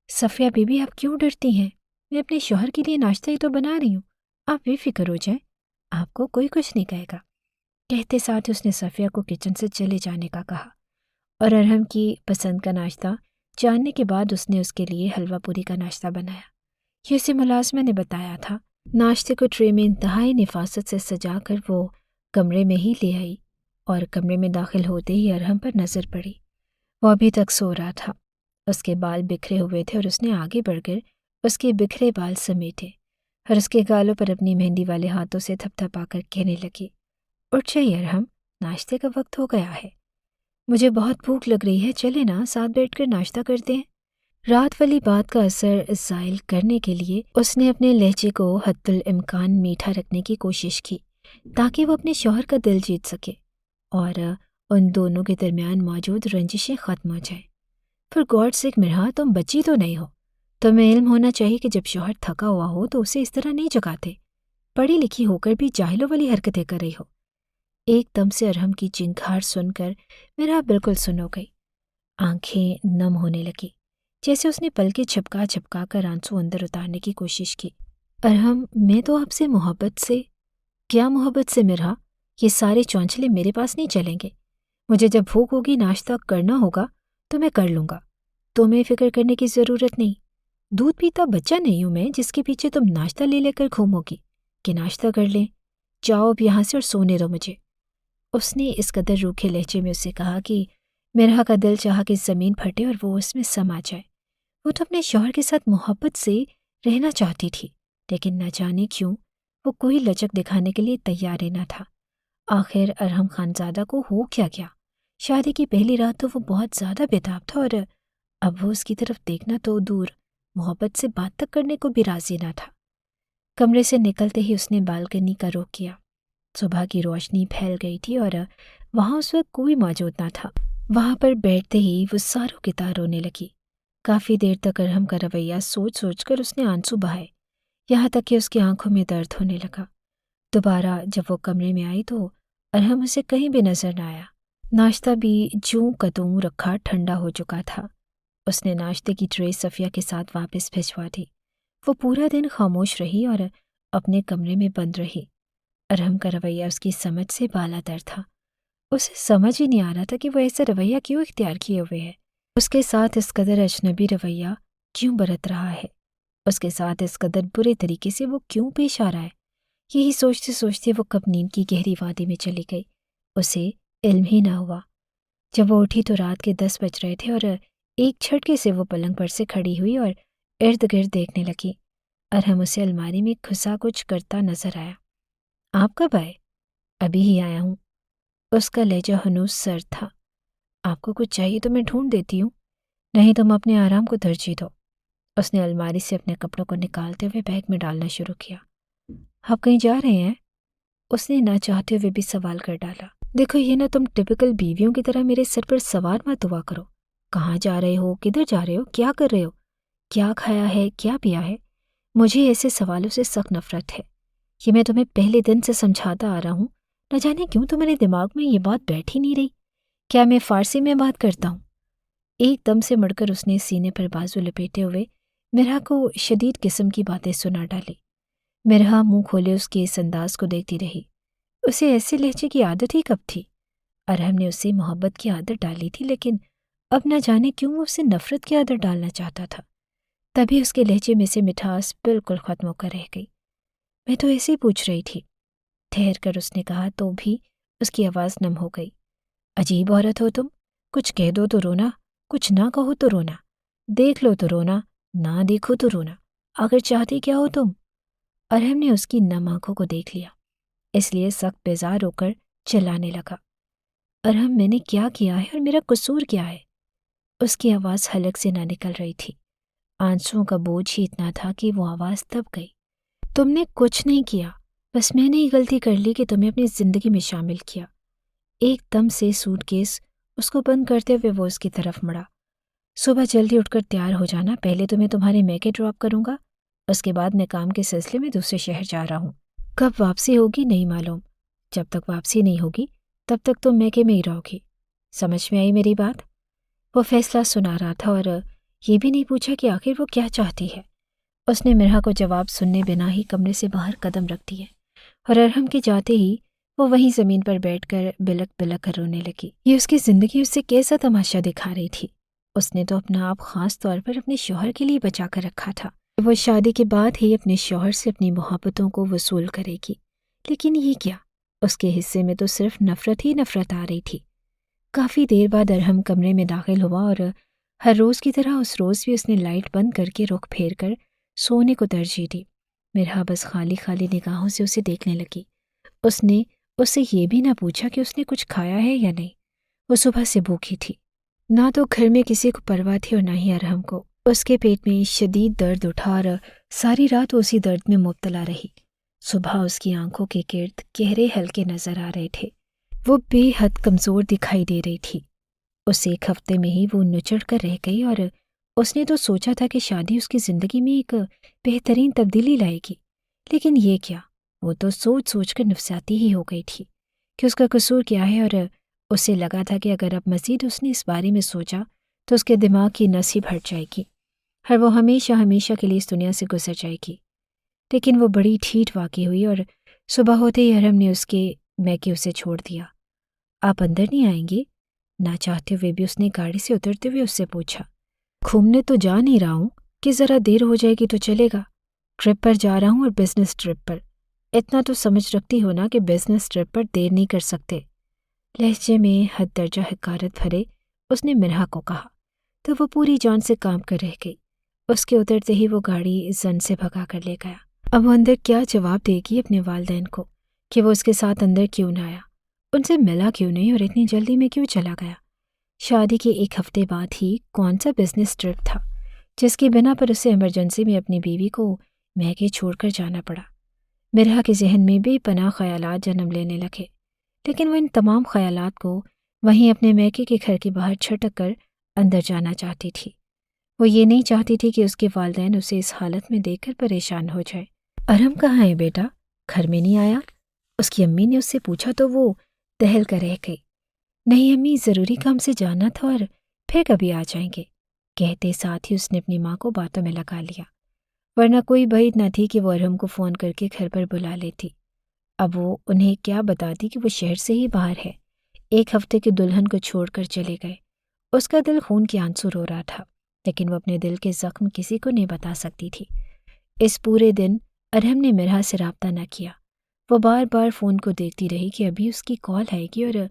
صفیہ بی بی، آپ کیوں ڈرتی ہیں؟ میں اپنے شوہر کے لیے ناشتہ ہی تو بنا رہی ہوں، آپ بے فکر ہو جائیں، آپ کو کوئی کچھ نہیں کہے گا۔ کہتے ساتھ اس نے صفیہ کو کچن سے چلے جانے کا کہا، اور ارحم کی پسند کا ناشتہ جاننے کے بعد اس نے اس کے لیے حلوہ پوری کا ناشتہ بنایا۔ یہ اسے ملازمہ نے بتایا تھا۔ ناشتے کو ٹرے میں انتہائی نفاست سے سجا کر وہ کمرے میں ہی لے آئی اور کمرے میں داخل ہوتے ہی ارحم پر نظر پڑی۔ وہ ابھی تک سو رہا تھا، اس کے بال بکھرے ہوئے تھے اور اس نے آگے بڑھ کر اس کے بکھرے بال سمیٹے اور اس کے گالوں پر اپنی مہندی والے ہاتھوں سے تھپ تھپا کر کہنے لگی، اٹھ جائیے ارحم، ناشتے کا وقت ہو گیا ہے۔ مجھے بہت بھوک لگ رہی ہے، چلے نا ساتھ بیٹھ کر ناشتہ کرتے ہیں۔ رات والی بات کا اثر زائل کرنے کے لیے اس نے اپنے لہجے کو حد الامکان میٹھا رکھنے کی کوشش کی تاکہ وہ اپنے شوہر کا دل جیت سکے اور ان دونوں کے درمیان موجود رنجشیں ختم ہو جائیں۔ پھر گاڈ سیک مرحا، تم بچی تو نہیں ہو، تمہیں علم ہونا چاہیے کہ جب شوہر تھکا ہوا ہو تو اسے اس طرح نہیں جگاتے، پڑھی لکھی ہو کر بھی جاہلوں والی حرکتیں کر رہی ہو۔ ایک دم سے ارحم کی چنگھاڑ سن کر مرحا بالکل سن ہو گئی، آنکھیں نم ہونے لگی، جیسے اس نے پلکیں چھپکا چھپکا کر آنسو اندر اتارنے کی کوشش کی۔ ارحم، میں تو آپ سے محبت سے… کیا محبت سے مرحا؟ یہ سارے چونچلے میرے پاس نہیں چلیں گے۔ مجھے جب بھوک ہوگی ناشتہ کرنا ہوگا تو میں کر لوں گا، تمہیں فکر کرنے کی ضرورت نہیں۔ دودھ پیتا بچہ نہیں ہوں میں جس کے پیچھے تم ناشتہ لے لے کر گھومو گی کہ ناشتہ کر لیں، جاؤ اب یہاں سے اور سونے دو مجھے۔ اس نے اس قدر روکھے لہجے میں اسے کہا کہ مرحا کا دل چاہا کہ زمین پھٹے اور وہ اس میں سما جائے۔ وہ تو اپنے شوہر کے ساتھ محبت سے رہنا چاہتی تھی، لیکن نہ جانے کیوں وہ کوئی لچک دکھانے کے لیے تیار ہی نہ تھا۔ آخر ارحم خانزادہ کو ہو کیا گیا؟ شادی کی پہلی رات تو وہ بہت زیادہ بےتاب تھا اور اب وہ اس کی طرف دیکھنا تو دور، محبت سے بات تک کرنے کو بھی راضی نہ تھا۔ کمرے سے نکلتے ہی اس نے بالکنی کا رخ کیا۔ صبح کی روشنی پھیل گئی تھی اور وہاں اس وقت کوئی موجود نہ تھا۔ وہاں پر بیٹھتے ہی وہ ساروں کی طرح رونے لگی۔ کافی دیر تک ارحم کا رویہ سوچ سوچ کر اس نے آنسو بہائے، یہاں تک کہ اس کی آنکھوں میں درد ہونے لگا۔ دوبارہ جب وہ کمرے میں آئی تو ارحم اسے کہیں بھی نظر نہ آیا۔ ناشتہ بھی جوں کتوں رکھا ٹھنڈا ہو چکا تھا۔ اس نے ناشتے کی ٹرے صفیہ کے ساتھ واپس بھجوا دی۔ وہ پورا دن خاموش رہی اور اپنے کمرے میں بند رہی۔ ارحم کا رویہ اس کی سمجھ سے بالاتر تھا۔ اسے سمجھ ہی نہیں آ رہا تھا کہ وہ ایسا رویہ کیوں اختیار کیے ہوئے ہے، اس کے ساتھ اس قدر اجنبی رویہ کیوں برت رہا ہے، اس کے ساتھ اس قدر برے طریقے سے وہ کیوں پیش آ رہا ہے۔ یہی سوچتے سوچتے وہ کب نیند کی گہری وادی میں چلی گئی، اسے علم ہی نہ ہوا۔ جب وہ اٹھی تو رات کے 10 بج رہے تھے اور ایک جھٹکے سے وہ پلنگ پر سے کھڑی ہوئی اور ارد گرد دیکھنے لگی۔ ارحم اسے الماری میں گھسا کچھ کرتا نظر آیا۔ آپ کب آئے؟ ابھی ہی آیا ہوں۔ اس کا لہجہ ہنوز سرد تھا۔ آپ کو کچھ چاہیے تو میں ڈھونڈ دیتی ہوں، نہیں تم اپنے آرام کو ترجیح دو۔ اس نے الماری سے اپنے کپڑوں کو نکالتے ہوئے بیگ میں ڈالنا شروع کیا۔ آپ کہیں جا رہے ہیں؟ اس نے نہ چاہتے ہوئے بھی سوال کر ڈالا۔ دیکھو یہ نہ تم ٹپیکل بیویوں کی طرح میرے سر پر سوار مت ہوا کرو۔ کہاں جا رہے ہو، کدھر جا رہے ہو، کیا کر رہے ہو، کیا کھایا ہے، کیا پیا ہے؟ مجھے ایسے سوالوں سے سخت نفرت ہے۔ یہ میں تمہیں پہلے دن سے سمجھاتا آ رہا ہوں، نہ جانے کیوں تمہارے دماغ میں یہ بات بیٹھ ہی نہیں رہی۔ کیا میں فارسی میں بات کرتا ہوں؟ ایک دم سے مڑ کر اس نے سینے پر بازو لپیٹے ہوئے مرحا کو شدید قسم کی باتیں سنا ڈالی۔ مرحا منہ کھولے اس کے اس انداز کو دیکھتی رہی۔ اسے ایسے لہجے کی عادت ہی کب تھی؟ ارحم نے اسے محبت کی عادت ڈالی تھی، لیکن اب نہ جانے کیوں وہ اسے نفرت کی عادت ڈالنا چاہتا تھا۔ تبھی اس کے لہجے میں سے مٹھاس بالکل ختم ہو کر رہ گئی۔ میں تو ایسے ہی پوچھ رہی تھی، ٹھہر کر اس نے کہا تو بھی اس کی آواز نم ہو گئی۔ عجیب عورت ہو تم، کچھ کہہ دو تو رونا، کچھ نہ کہو تو رونا، دیکھ لو تو رونا، نہ دیکھو تو رونا، آخر چاہتی کیا ہو تم؟ ارحم نے اس کی نم آنکھوں کو دیکھ لیا، اس لیے سخت بیزار ہو کر چلانے لگا۔ ارحم میں نے کیا کیا ہے اور میرا قصور کیا ہے؟ اس کی آواز حلق سے نہ نکل رہی تھی، آنسوؤں کا بوجھ ہی اتنا تھا کہ وہ آواز دب گئی۔ تم نے کچھ نہیں کیا، بس میں نے ہی غلطی کر لی کہ تمہیں اپنی زندگی میں شامل کیا۔ ایک دم سے سوٹ کیس اس کو بند کرتے ہوئے وہ اس کی طرف مڑا۔ صبح جلدی اٹھ کر تیار ہو جانا، پہلے تمہیں تمہارے میکے ڈراپ کروں گا، اس کے بعد میں کام کے سلسلے میں دوسرے شہر جا رہا ہوں۔ کب واپسی ہوگی نہیں معلوم، جب تک واپسی نہیں ہوگی تب تک تم میکے میں ہی رہو گی۔ سمجھ میں آئی میری بات؟ وہ فیصلہ سنا رہا تھا اور یہ بھی نہیں پوچھا کہ آخر وہ کیا چاہتی ہے۔ اس نے مرحا کو جواب سننے بنا ہی کمرے سے باہر قدم رکھ دیے اور ارحم کے جاتے ہی وہ وہیں زمین پر بیٹھ کر بلک بلک کر رونے لگی۔ یہ اس کی زندگی اسے کیسا تماشا دکھا رہی تھی؟ اس نے تو اپنا آپ خاص طور پر اپنے شوہر کے لیے بچا کر رکھا تھا، وہ شادی کے بعد ہی اپنے شوہر سے اپنی محبتوں کو وصول کرے گی، لیکن یہ کیا، اس کے حصے میں تو صرف نفرت ہی نفرت آ رہی تھی۔ کافی دیر بعد ارحم کمرے میں داخل ہوا اور ہر روز کی طرح اس روز بھی اس نے لائٹ بند کر کے رخ پھیر کر سونے کو ترجیح دی۔ مرحا بس خالی خالی نگاہوں سے اسے دیکھنے لگی۔ اس نے اس سے یہ بھی نہ پوچھا کہ اس نے کچھ کھایا ہے یا نہیں۔ وہ صبح سے بھوکی تھی، نہ تو گھر میں کسی کو پرواہ تھی اور نہ ہی ارحم کو۔ اس کے پیٹ میں شدید درد اٹھا اور ساری رات وہ اسی درد میں مبتلا رہی۔ صبح اس کی آنکھوں کے گرد گہرے ہلکے نظر آ رہے تھے، وہ بے حد کمزور دکھائی دے رہی تھی۔ اس ایک ہفتے میں ہی وہ نچڑ کر رہ گئی اور اس نے تو سوچا تھا کہ شادی اس کی زندگی میں ایک بہترین تبدیلی لائے گی، لیکن یہ کیا، وہ تو سوچ سوچ کر نفسیاتی ہی ہو گئی تھی کہ اس کا قصور کیا ہے، اور اسے لگا تھا کہ اگر اب مزید اس نے اس بارے میں سوچا تو اس کے دماغ کی نس ہی پھٹ جائے گی اور وہ ہمیشہ ہمیشہ کے لیے اس دنیا سے گزر جائے گی۔ لیکن وہ بڑی ٹھیٹ واقع ہوئی اور صبح ہوتے ہی ارحم نے اس کے میکے اسے چھوڑ دیا۔ آپ اندر نہیں آئیں گے؟ نہ چاہتے ہوئے بھی اس نے گاڑی سے اترتے ہوئے اس سے پوچھا۔ گھومنے تو جا نہیں رہا ہوں کہ ذرا دیر ہو جائے گی تو چلے گا، ٹرپ پر جا رہا ہوں اور بزنس ٹرپ پر۔ اتنا تو سمجھ رکھتی ہو نا کہ بزنس ٹرپ پر دیر نہیں کر سکتے۔ لہجے میں حد درجہ حقارت بھرے اس نے مرحا کو کہا تو وہ پوری جان سے کام کر رہ گئی۔ اس کے اترتے ہی وہ گاڑی زن سے بھگا کر لے گیا۔ اب وہ اندر کیا جواب دے گی اپنے والدین کو کہ وہ اس کے ساتھ اندر کیوں نہ آیا، ان سے ملا کیوں نہیں اور اتنی جلدی میں کیوں چلا گیا۔ شادی کے ایک ہفتے بعد ہی کون سا بزنس ٹرپ تھا جس کی بنا پر اسے ایمرجنسی میں اپنی بیوی کو میکے چھوڑ کر جانا پڑا۔ مرحا کے ذہن میں بے پناہ خیالات جنم لینے لگے، لیکن وہ ان تمام خیالات کو وہیں اپنے میکے کے گھر کے باہر چھٹک کر اندر جانا چاہتی تھی۔ وہ یہ نہیں چاہتی تھی کہ اس کے والدین اسے اس حالت میں دیکھ کر پریشان ہو جائے۔ ارحم کہاں ہے بیٹا؟ گھر میں نہیں آیا؟ اس کی امی نے اس سے پوچھا تو وہ دہل کر رہ گئی۔ نہیں امی، ضروری کام سے جانا تھا اور پھر کبھی آ جائیں گے، کہتے ساتھ ہی اس نے اپنی ماں کو باتوں میں لگا لیا، ورنہ کوئی بعید نہ تھی کہ وہ ارحم کو فون کر کے گھر پر بلا لیتی۔ اب وہ انہیں کیا بتاتی کہ وہ شہر سے ہی باہر ہے، ایک ہفتے کے دلہن کو چھوڑ کر چلے گئے۔ اس کا دل خون کے آنسو رو رہا تھا، لیکن وہ اپنے دل کے زخم کسی کو نہیں بتا سکتی تھی۔ اس پورے دن ارحم نے مرحا سے رابطہ نہ کیا۔ وہ بار بار فون کو دیکھتی رہی کہ ابھی اس کی کال آئے گی اور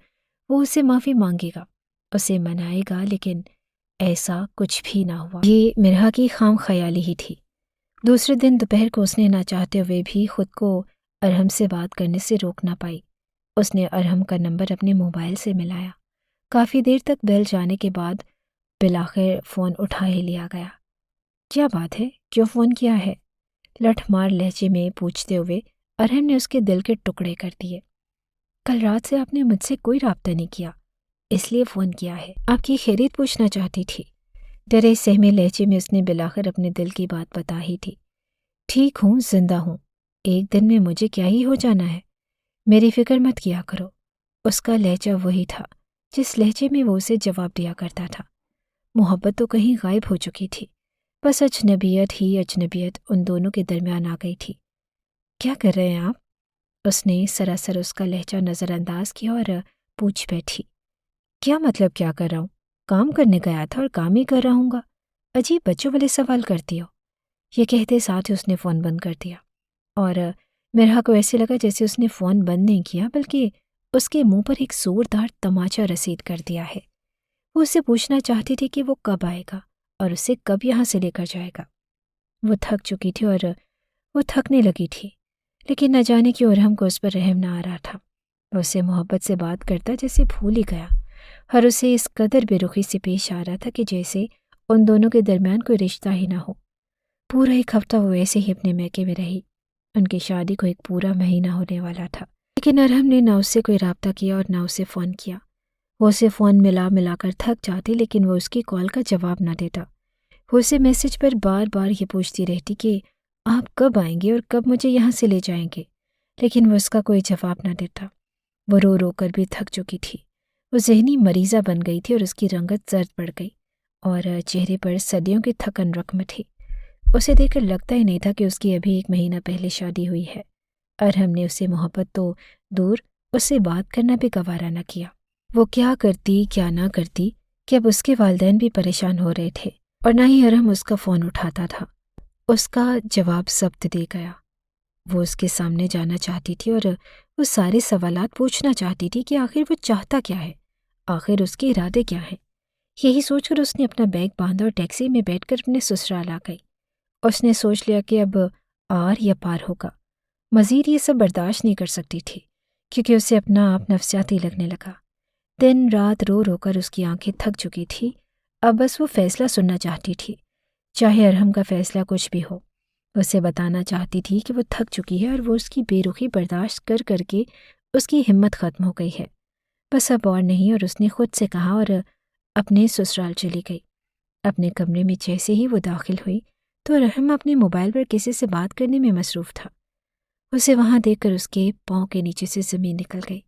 وہ اسے معافی مانگے گا، اسے منائے گا، لیکن ایسا کچھ بھی نہ ہوا۔ یہ مرحا کی خام خیالی ہی تھی۔ دوسرے دن دوپہر کو اس نے نہ چاہتے ہوئے بھی خود کو ارحم سے بات کرنے سے روک نہ پائی۔ اس نے ارحم کا نمبر اپنے موبائل سے ملایا۔ کافی دیر تک بیل جانے کے بعد بالآخر فون اٹھا ہی لیا گیا۔ کیا بات ہے؟ کیوں فون کیا ہے؟ لٹھ مار لہجے میں پوچھتے ہوئے ارحم نے اس کے دل کے ٹکڑے کر دیے۔ کل رات سے آپ نے مجھ سے کوئی رابطہ نہیں کیا، اس لیے فون کیا ہے، آپ کی خیریت پوچھنا چاہتی تھی۔ ڈرے سہمے لہجے میں اس نے بالآخر اپنے دل کی بات بتا ہی تھی۔ ٹھیک ہوں، زندہ ہوں، ایک دن میں مجھے کیا ہی ہو جانا ہے، میری فکر مت کیا کرو۔ اس کا لہجہ وہی تھا جس لہجے میں وہ اسے جواب دیا کرتا تھا۔ محبت تو کہیں غائب ہو چکی تھی، بس اجنبیت ہی اجنبیت ان دونوں کے درمیان آ گئی تھی۔ کیا کر رہے ہیں آپ؟ اس نے سراسر اس کا لہجہ نظر انداز کیا اور پوچھ بیٹھی۔ کیا مطلب کیا کر رہا ہوں؟ کام کرنے گیا تھا اور کام ہی کر رہا ہوں گا، عجیب بچوں والے سوال کرتی ہو۔ یہ کہتے ساتھ ہی اس نے فون بند کر دیا، اور مرحا کو ایسے لگا جیسے اس نے فون بند نہیں کیا بلکہ اس کے منہ پر ایک زوردار تماچا رسید کر دیا ہے۔ وہ اسے پوچھنا چاہتی تھی کہ وہ کب آئے گا اور اسے کب یہاں سے لے کر جائے گا۔ وہ تھک چکی تھی اور وہ تھکنے لگی تھی، لیکن نہ جانے کیوں ارحم کو اس پر رحم نہ آ رہا تھا۔ وہ اسے محبت سے بات کرتا جیسے بھول ہی گیا، اور اسے اس قدر بے رخی سے پیش آ رہا تھا کہ جیسے ان دونوں کے درمیان کوئی رشتہ ہی نہ ہو۔ پورا ایک ہفتہ وہ ایسے ہی اپنے میکے میں رہی۔ ان کی شادی کو ایک پورا مہینہ ہونے والا تھا، لیکن ارحم نے نہ اس سے کوئی رابطہ کیا اور نہ اسے فون کیا۔ وہ اسے فون ملا کر تھک جاتی، لیکن وہ اس کی کال کا جواب نہ دیتا۔ وہ اسے میسج پر بار بار یہ پوچھتی رہتی کہ آپ کب آئیں گے اور کب مجھے یہاں سے لے جائیں گے، لیکن وہ اس کا کوئی جواب نہ دیتا۔ وہ رو رو کر بھی تھک چکی تھی۔ وہ ذہنی مریضہ بن گئی تھی اور اس کی رنگت زرد پڑ گئی اور چہرے پر صدیوں کی تھکن رقم تھی۔ اسے دیکھ کر لگتا ہی نہیں تھا کہ اس کی ابھی ایک مہینہ پہلے شادی ہوئی ہے۔ ارحم نے اسے محبت تو دور، اس سے بات کرنا بھی گوارا نہ کیا۔ وہ کیا کرتی کیا نہ کرتی کہ اب اس کے والدین بھی پریشان ہو رہے تھے، اور نہ ہی ارحم اس کا فون اٹھاتا تھا۔ اس کا جواب ضبط دے گیا۔ وہ اس کے سامنے جانا چاہتی تھی اور وہ سارے سوالات پوچھنا چاہتی تھی کہ آخر وہ چاہتا کیا ہے، آخر اس کے ارادے کیا ہیں۔ یہی سوچ کر اس نے اپنا بیگ باندھا اور ٹیکسی میں بیٹھ کر اپنے سسرال آ گئی۔ اس نے سوچ لیا کہ اب آر یا پار ہوگا، مزید یہ سب برداشت نہیں کر سکتی تھی، کیونکہ اسے اپنا آپ نفسیاتی لگنے لگا۔ دن رات رو رو کر اس کی آنکھیں تھک چکی تھی، اب بس وہ فیصلہ سننا چاہتی تھی، چاہے ارحم کا فیصلہ کچھ بھی ہو۔ اسے بتانا چاہتی تھی کہ وہ تھک چکی ہے اور وہ اس کی بے رخی برداشت کر کر کے اس کی ہمت ختم ہو گئی ہے، بس اب اور نہیں۔ اور اس نے خود سے کہا اور اپنے سسرال چلی گئی۔ اپنے کمرے میں جیسے ہی وہ داخل ہوئی تو ارحم اپنے موبائل پر کسی سے بات کرنے میں مصروف تھا۔ اسے وہاں دیکھ کر اس کے پاؤں کے نیچے سے زمین نکل گئی۔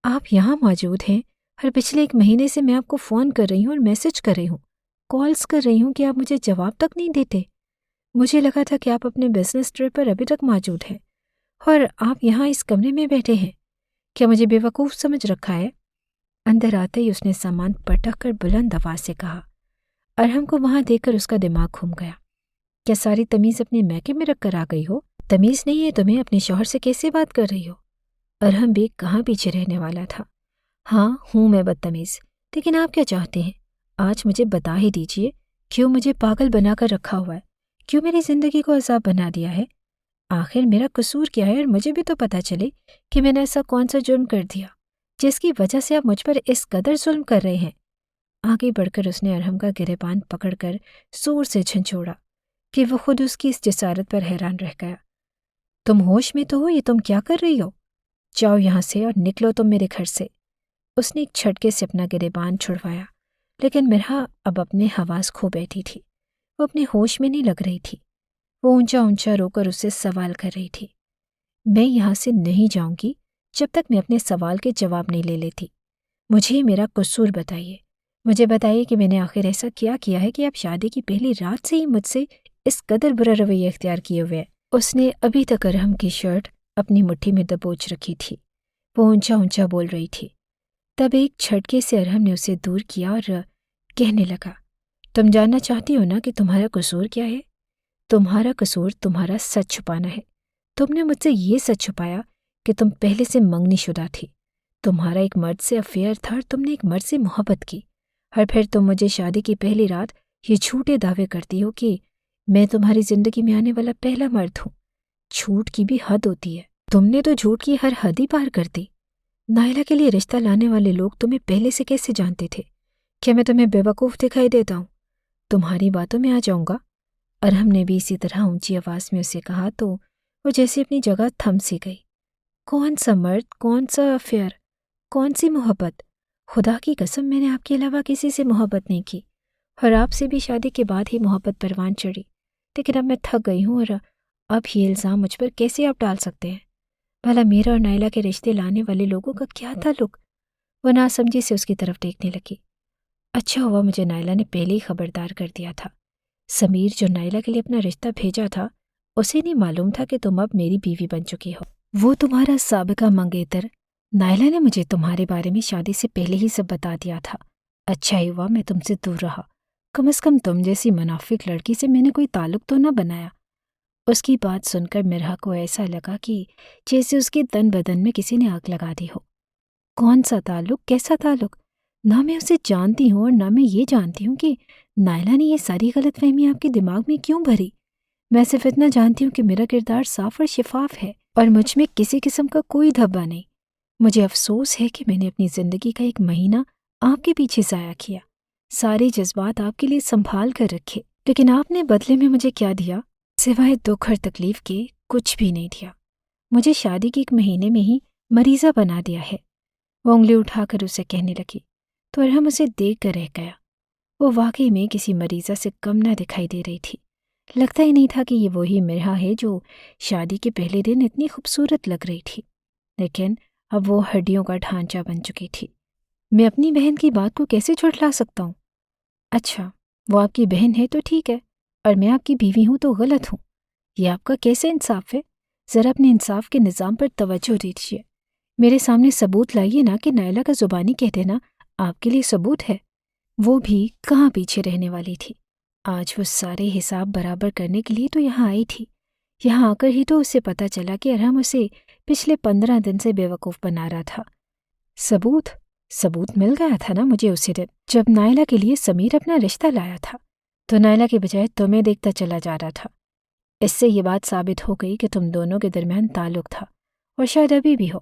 آپ یہاں موجود ہیں اور پچھلے 1 مہینے سے میں آپ کو فون کر رہی ہوں اور میسج کر رہی ہوں، کالز کر رہی ہوں کہ آپ مجھے جواب تک نہیں دیتے۔ مجھے لگا تھا کہ آپ اپنے بزنس ٹرپ پر ابھی تک موجود ہیں اور آپ یہاں اس کمرے میں بیٹھے ہیں۔ کیا مجھے بے وقوف سمجھ رکھا ہے؟ اندر آتے ہی اس نے سامان پٹک کر بلند آواز سے کہا۔ ارحم کو وہاں دیکھ کر اس کا دماغ گھوم گیا۔ کیا ساری تمیز اپنے میکے میں رکھ کر آ گئی ہو؟ تمیز نہیں ہے تمہیں؟ اپنے شوہر سے کیسے بات کر رہی ہو؟ ارحم بھی کہاں پیچھے رہنے والا تھا۔ ہاں ہوں میں بدتمیز، لیکن آپ کیا چاہتے ہیں؟ آج مجھے بتا ہی دیجئے، کیوں مجھے پاگل بنا کر رکھا ہوا ہے؟ کیوں میری زندگی کو عذاب بنا دیا ہے؟ آخر میرا قصور کیا ہے؟ اور مجھے بھی تو پتہ چلے کہ میں نے ایسا کون سا جرم کر دیا جس کی وجہ سے آپ مجھ پر اس قدر ظلم کر رہے ہیں۔ آگے بڑھ کر اس نے ارحم کا گریبان پکڑ کر زور سے جھنجھوڑا کہ وہ خود اس کی اس جسارت پر حیران رہ گیا۔ تم ہوش میں تو ہو؟ یہ تم کیا کر رہی ہو؟ جاؤ یہاں سے اور نکلو تم میرے گھر سے۔ اس نے ایک جھٹکے سے اپنا گریبان چھڑوایا، لیکن مرحا اب اپنے حواس کھو بیٹھی تھی، وہ اپنے ہوش میں نہیں لگ رہی تھی۔ وہ اونچا اونچا رو کر اسے سوال کر رہی تھی، میں یہاں سے نہیں جاؤں گی جب تک میں اپنے سوال کے جواب نہیں لے لیتی۔ مجھے میرا قصور بتائیے، مجھے بتائیے کہ میں نے آخر ایسا کیا ہے کہ آپ شادی کی پہلی رات سے ہی مجھ سے اس قدر برا رویہ اختیار کیے ہوئے ہیں۔ اس نے ابھی تک ارحم کی شرٹ اپنی مٹھی میں دبوچ رکھی تھی، وہ اونچا اونچا بول رہی تھی۔ تب ایک جھٹکے سے ارحم نے اسے دور کیا اور کہنے لگا، تم جاننا چاہتی ہو نا کہ تمہارا قصور کیا ہے؟ تمہارا قصور تمہارا سچ چھپانا ہے۔ تم نے مجھ سے یہ سچ چھپایا کہ تم پہلے سے منگنی شدہ تھی، تمہارا ایک مرد سے افیئر تھا اور تم نے ایک مرد سے محبت کی، اور پھر تم مجھے شادی کی پہلی رات یہ جھوٹے دعوے کرتی ہو کہ میں تمہاری زندگی میں آنے والا پہلا مرد ہوں۔ جھوٹ کی بھی حد ہوتی ہے، تم نے تو جھوٹ کی ہر حد ہی پار کر دی۔ نائلہ کے لیے رشتہ لانے والے لوگ تمہیں پہلے سے کیسے جانتے تھے؟ کیا میں تمہیں بے وقوف دکھائی دیتا ہوں؟ تمہاری باتوں میں آ جاؤں گا۔ ارحم نے بھی اسی طرح اونچی آواز میں اسے کہا تو وہ جیسے اپنی جگہ تھم سی گئی۔ کون سا مرد، کون سا افیئر، کون سی محبت؟ خدا کی قسم میں نے آپ کے علاوہ کسی سے محبت نہیں کی، اور آپ سے بھی شادی کے بعد ہی محبت پروان چڑھی، لیکن اب میں تھک گئی ہوں، اور اب یہ الزام مجھ پر کیسے آپ ڈال سکتے ہیں؟ بھلا میرا اور نائلہ کے رشتے لانے والے لوگوں کا کیا تعلق؟ وہ ناسمجھی سے اس کی طرف دیکھنے لگی۔ اچھا ہوا مجھے نائلہ نے پہلے ہی خبردار کر دیا تھا۔ سمیر جو نائلہ کے لیے اپنا رشتہ بھیجا تھا، اسے نہیں معلوم تھا کہ تم اب میری بیوی بن چکی ہو۔ وہ تمہارا سابقہ منگیتر، نائلہ نے مجھے تمہارے بارے میں شادی سے پہلے ہی سب بتا دیا تھا۔ اچھا ہی ہوا میں تم سے دور رہا، کم از کم تم جیسی منافق لڑکی سے میں نے کوئی تعلق تو نہ بنایا۔ اس کی بات سن کر مرحا کو ایسا لگا کہ جیسے اس کے تن بدن میں کسی نے آگ لگا دی ہو۔ کون سا تعلق؟ کیسا تعلق؟ نہ میں اسے جانتی ہوں اور نہ میں یہ جانتی ہوں کہ نائلہ نے یہ ساری غلط فہمی آپ کے دماغ میں کیوں بھری۔ میں صرف اتنا جانتی ہوں کہ میرا کردار صاف اور شفاف ہے اور مجھ میں کسی قسم کا کوئی دھبا نہیں۔ مجھے افسوس ہے کہ میں نے اپنی زندگی کا 1 مہینہ آپ کے پیچھے ضائع کیا، سارے جذبات آپ کے لیے سنبھال کر رکھے، لیکن آپ نے بدلے میں مجھے کیا دیا؟ سوائے دکھ اور تکلیف کے کچھ بھی نہیں دیا۔ مجھے شادی کے 1 مہینے میں ہی مریضہ بنا دیا ہے۔ وہ انگلی اٹھا کر اسے کہنے لگی تو ارحم اسے دیکھ کر رہ گیا۔ وہ واقعی میں کسی مریضہ سے کم نہ دکھائی دے رہی تھی۔ لگتا ہی نہیں تھا کہ یہ وہی مرحا ہے جو شادی کے پہلے دن اتنی خوبصورت لگ رہی تھی، لیکن اب وہ ہڈیوں کا ڈھانچہ بن چکی تھی۔ میں اپنی بہن کی بات کو کیسے جھٹلا سکتا ہوں؟ اچھا، وہ آپ کی بہن ہے تو ٹھیک ہے، اور میں آپ کی بیوی ہوں تو غلط ہوں۔ یہ آپ کا کیسے انصاف ہے؟ ذرا اپنے انصاف کے نظام پر توجہ دیجیے۔ میرے سامنے ثبوت لائیے نا کہ نائلہ کا زبانی کہہ دینا آپ کے لیے ثبوت ہے۔ وہ بھی کہاں پیچھے رہنے والی تھی۔ آج وہ سارے حساب برابر کرنے کے لیے تو یہاں آئی تھی۔ یہاں آ کر ہی تو اسے پتہ چلا کہ ارحم اسے پچھلے 15 دن سے بے وقوف بنا رہا تھا۔ ثبوت مل گیا تھا نا مجھے اسی دن جب نائلہ کے لیے سمیر اپنا رشتہ لایا تھا، تو نائلہ کے بجائے تمہیں دیکھتا چلا جا رہا تھا۔ اس سے یہ بات ثابت ہو گئی کہ تم دونوں کے درمیان تعلق تھا، اور شاید ابھی بھی ہو۔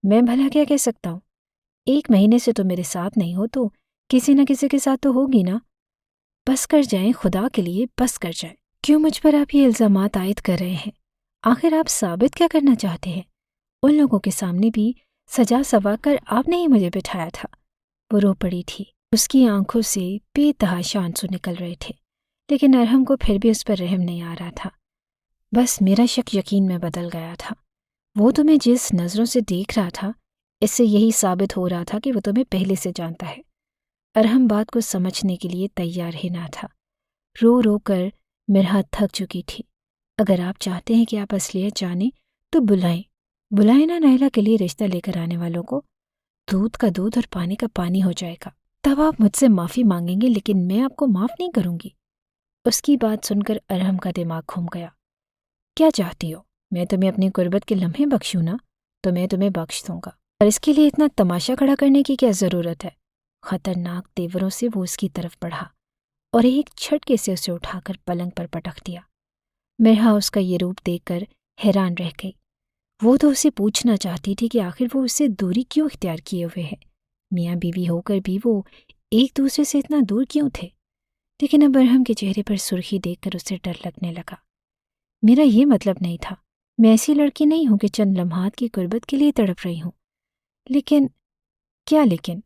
میں بھلا کیا کہہ سکتا ہوں؟ 1 مہینے سے تم میرے ساتھ نہیں ہو تو کسی نہ کسی کے ساتھ تو ہوگی نا۔ بس کر جائیں، خدا کے لیے بس کر جائیں۔ کیوں مجھ پر آپ یہ الزامات عائد کر رہے ہیں؟ آخر آپ ثابت کیا کرنا چاہتے ہیں؟ ان لوگوں کے سامنے بھی سجا سوا کر آپ نے ہی مجھے بٹھایا تھا۔ وہ رو پڑی تھی، اس کی آنکھوں سے بے تحاشا آنسو نکل رہے تھے، لیکن ارحم کو پھر بھی اس پر رحم نہیں آ رہا تھا۔ بس میرا شک یقین میں بدل گیا تھا۔ وہ تمہیں جس نظروں سے دیکھ رہا تھا، اس سے یہی ثابت ہو رہا تھا کہ وہ تمہیں پہلے سے جانتا ہے۔ ارحم بات کو سمجھنے کے لیے تیار ہی نہ تھا۔ رو رو کر مرحت تھک چکی تھی۔ اگر آپ چاہتے ہیں کہ آپ اصلیت جانیں تو بلائیں نا نائلہ کے لیے رشتہ لے کر آنے والوں کو۔ دودھ کا دودھ اور پانی کا پانی ہو جائے گا۔ تب آپ مجھ سے معافی مانگیں گے، لیکن میں آپ کو معاف نہیں کروں گی۔ اس کی بات سن کر ارحم کا دماغ گھوم گیا۔ کیا چاہتی ہو؟ میں تمہیں اپنی غربت کے لمحے بخشوں نا؟ تو میں تمہیں بخش دوں گا، اور اس کے لیے اتنا تماشا کھڑا کرنے کی کیا ضرورت ہے؟ خطرناک تیوروں سے وہ اس کی طرف بڑھا اور ایک جھٹکے سے اسے اٹھا کر پلنگ پر پٹک دیا۔ مرحا اس کا یہ روپ دیکھ کر حیران رہ گئی۔ وہ تو اسے پوچھنا چاہتی تھی کہ آخر وہ اس سے دوری کیوں اختیار کیے ہوئے ہے؟ میاں بیوی ہو کر بھی وہ ایک دوسرے سے اتنا دور کیوں تھے؟ لیکن اب ارحم کے چہرے پر سرخی دیکھ کر اسے ڈر لگنے لگا۔ میرا یہ مطلب نہیں تھا، میں ایسی لڑکی نہیں ہوں کہ چند لمحات کی غربت کے لیے تڑپ رہی ہوں۔ لیکن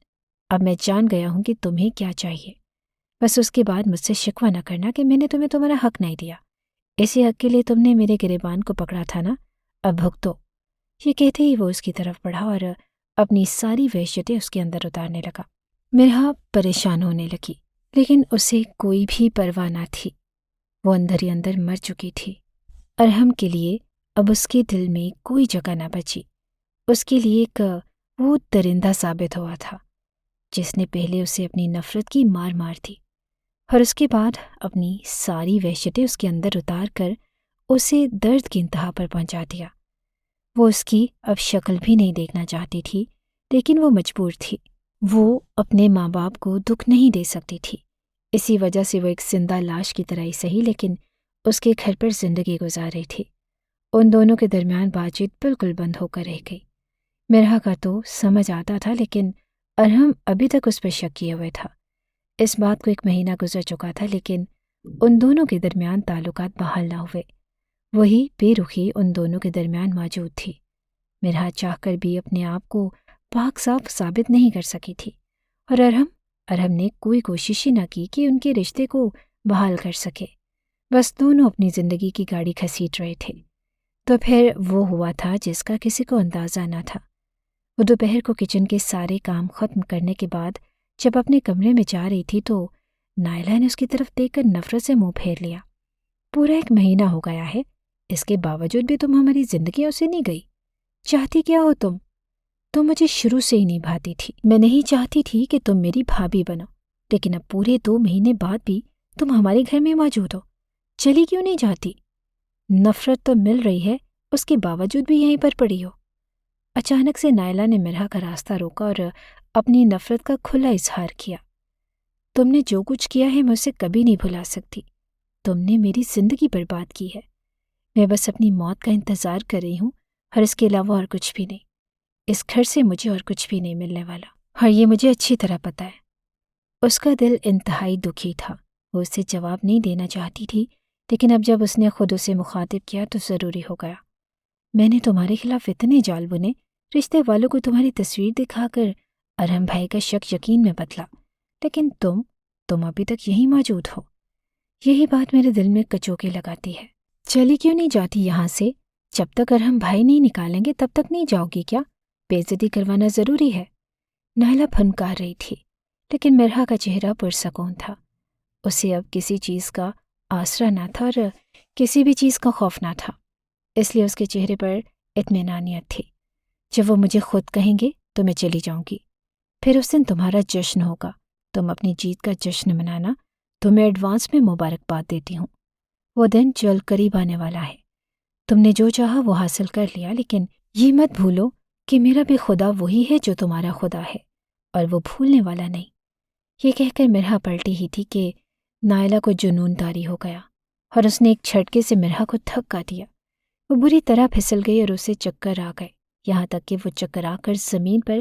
اب میں جان گیا ہوں کہ تمہیں کیا چاہیے۔ بس اس کے بعد مجھ سے شکوہ نہ کرنا کہ میں نے تمہیں تمہارا حق نہیں دیا۔ اسی حق کے لیے تم نے میرے گریبان کو پکڑا تھا نا، اب بھگتو۔ یہ کہتے ہی وہ اس کی طرف بڑھا اور اپنی ساری وحشتیں اس کے اندر اتارنے لگا۔ مرحا پریشان ہونے لگی، لیکن اسے کوئی بھی پرواہ نہ تھی۔ وہ اندر ہی اندر مر چکی تھی۔ ارحم کے لیے اب اس کے دل میں کوئی جگہ نہ بچی۔ اس کے لیے ایک وہ درندہ ثابت ہوا تھا جس نے پہلے اسے اپنی نفرت کی مار دی، اور اس کے بعد اپنی ساری وحشتیں اس کے اندر اتار کر اسے درد کی انتہا پر پہنچا دیا۔ وہ اس کی اب شکل بھی نہیں دیکھنا چاہتی تھی، لیکن وہ مجبور تھی۔ وہ اپنے ماں باپ کو دکھ نہیں دے سکتی تھی، اسی وجہ سے وہ ایک زندہ لاش کی طرح ہی صحیح لیکن اس کے گھر پر زندگی گزار رہی تھی۔ ان دونوں کے درمیان بات چیت بالکل بند ہو کر رہ گئی۔ مرحا کا تو سمجھ آتا تھا، لیکن ارحم ابھی تک اس پر شک کیے ہوئے تھا۔ اس بات کو 1 مہینہ گزر چکا تھا، لیکن ان دونوں کے درمیان تعلقات بحال نہ ہوئے۔ وہی بے رخی ان دونوں کے درمیان موجود تھی۔ مرحا چاہ کر بھی اپنے آپ کو پاک صاف ثابت نہیں کر سکی تھی، اور ارحم نے کوئی کوشش ہی نہ کی کہ ان کے رشتے کو بحال کر سکے۔ بس دونوں اپنی زندگی کی گاڑی گھسیٹ رہے تھے۔ تو پھر وہ ہوا تھا جس کا کسی کو اندازہ نہ تھا۔ وہ دوپہر کو کچن کے سارے کام ختم کرنے کے بعد جب اپنے کمرے میں جا رہی تھی تو نائلہ نے اس کی طرف دیکھ کر نفرت سے منہ پھیر لیا۔ پورا 1 مہینہ ہو گیا ہے، اس کے باوجود بھی تم ہماری زندگیوں سے نہیں گئی۔ چاہتی کیا ہو تم مجھے شروع سے ہی نہیں بھاتی تھی۔ میں نہیں چاہتی تھی کہ تم میری بھابھی بنو، لیکن اب پورے 2 مہینے بعد بھی تم ہمارے گھر میں موجود ہو۔ چلی کیوں نہیں جاتی؟ نفرت تو مل رہی ہے، اس کے باوجود بھی یہیں پر پڑی ہو۔ اچانک سے نائلہ نے مرحا کا راستہ روکا اور اپنی نفرت کا کھلا اظہار کیا۔ تم نے جو کچھ کیا ہے میں اسے کبھی نہیں بھلا سکتی۔ تم نے میری زندگی برباد کی ہے۔ میں بس اپنی موت کا انتظار کر رہی ہوں، اور اس کے علاوہ اور کچھ بھی نہیں۔ اس گھر سے مجھے اور کچھ بھی نہیں ملنے والا، اور یہ مجھے اچھی طرح پتہ ہے۔ اس کا دل انتہائی دکھی تھا۔ وہ اسے جواب نہیں دینا چاہتی تھی، لیکن اب جب اس نے خود اسے مخاطب کیا تو ضروری ہو گیا۔ میں نے تمہارے خلاف اتنے جال بنے، رشتے والوں کو تمہاری تصویر دکھا کر ارحم بھائی کا شک یقین میں بدلا، لیکن تم ابھی تک یہیں موجود ہو۔ یہی بات میرے دل میں کچوکے لگاتی ہے۔ چلی کیوں نہیں جاتی یہاں سے؟ جب تک ارحم بھائی نہیں نکالیں گے تب تک نہیں جاؤ گی کیا؟ بے عزتی کروانا ضروری ہے۔ نائلہ پھنکار رہی تھی، لیکن مرحا کا چہرہ پرسکون تھا۔ اسے اب کسی چیز کا آسرا نہ تھا اور کسی بھی چیز کا خوف نہ تھا، اس لیے اس کے چہرے پر اطمینانیت تھی۔ جب وہ مجھے خود کہیں گے تو میں چلی جاؤں گی، پھر اس دن تمہارا جشن ہوگا۔ تم اپنی جیت کا جشن منانا، تمہیں ایڈوانس میں مبارکباد دیتی ہوں۔ وہ دن جلد قریب آنے والا ہے۔ تم نے جو چاہا وہ حاصل کر لیا، لیکن یہ مت بھولو کہ میرا بھی خدا وہی ہے جو تمہارا خدا ہے، اور وہ بھولنے والا نہیں۔ یہ کہہ کر مرحا پلٹی ہی تھی کہ نائلہ کو جنون طاری ہو گیا اور اس نے ایک جھٹکے سے مرحا کو دھکا دیا۔ وہ بری طرح پھسل گئی اور اسے چکر آ گئے، یہاں تک کہ وہ چکر آ کر زمین پر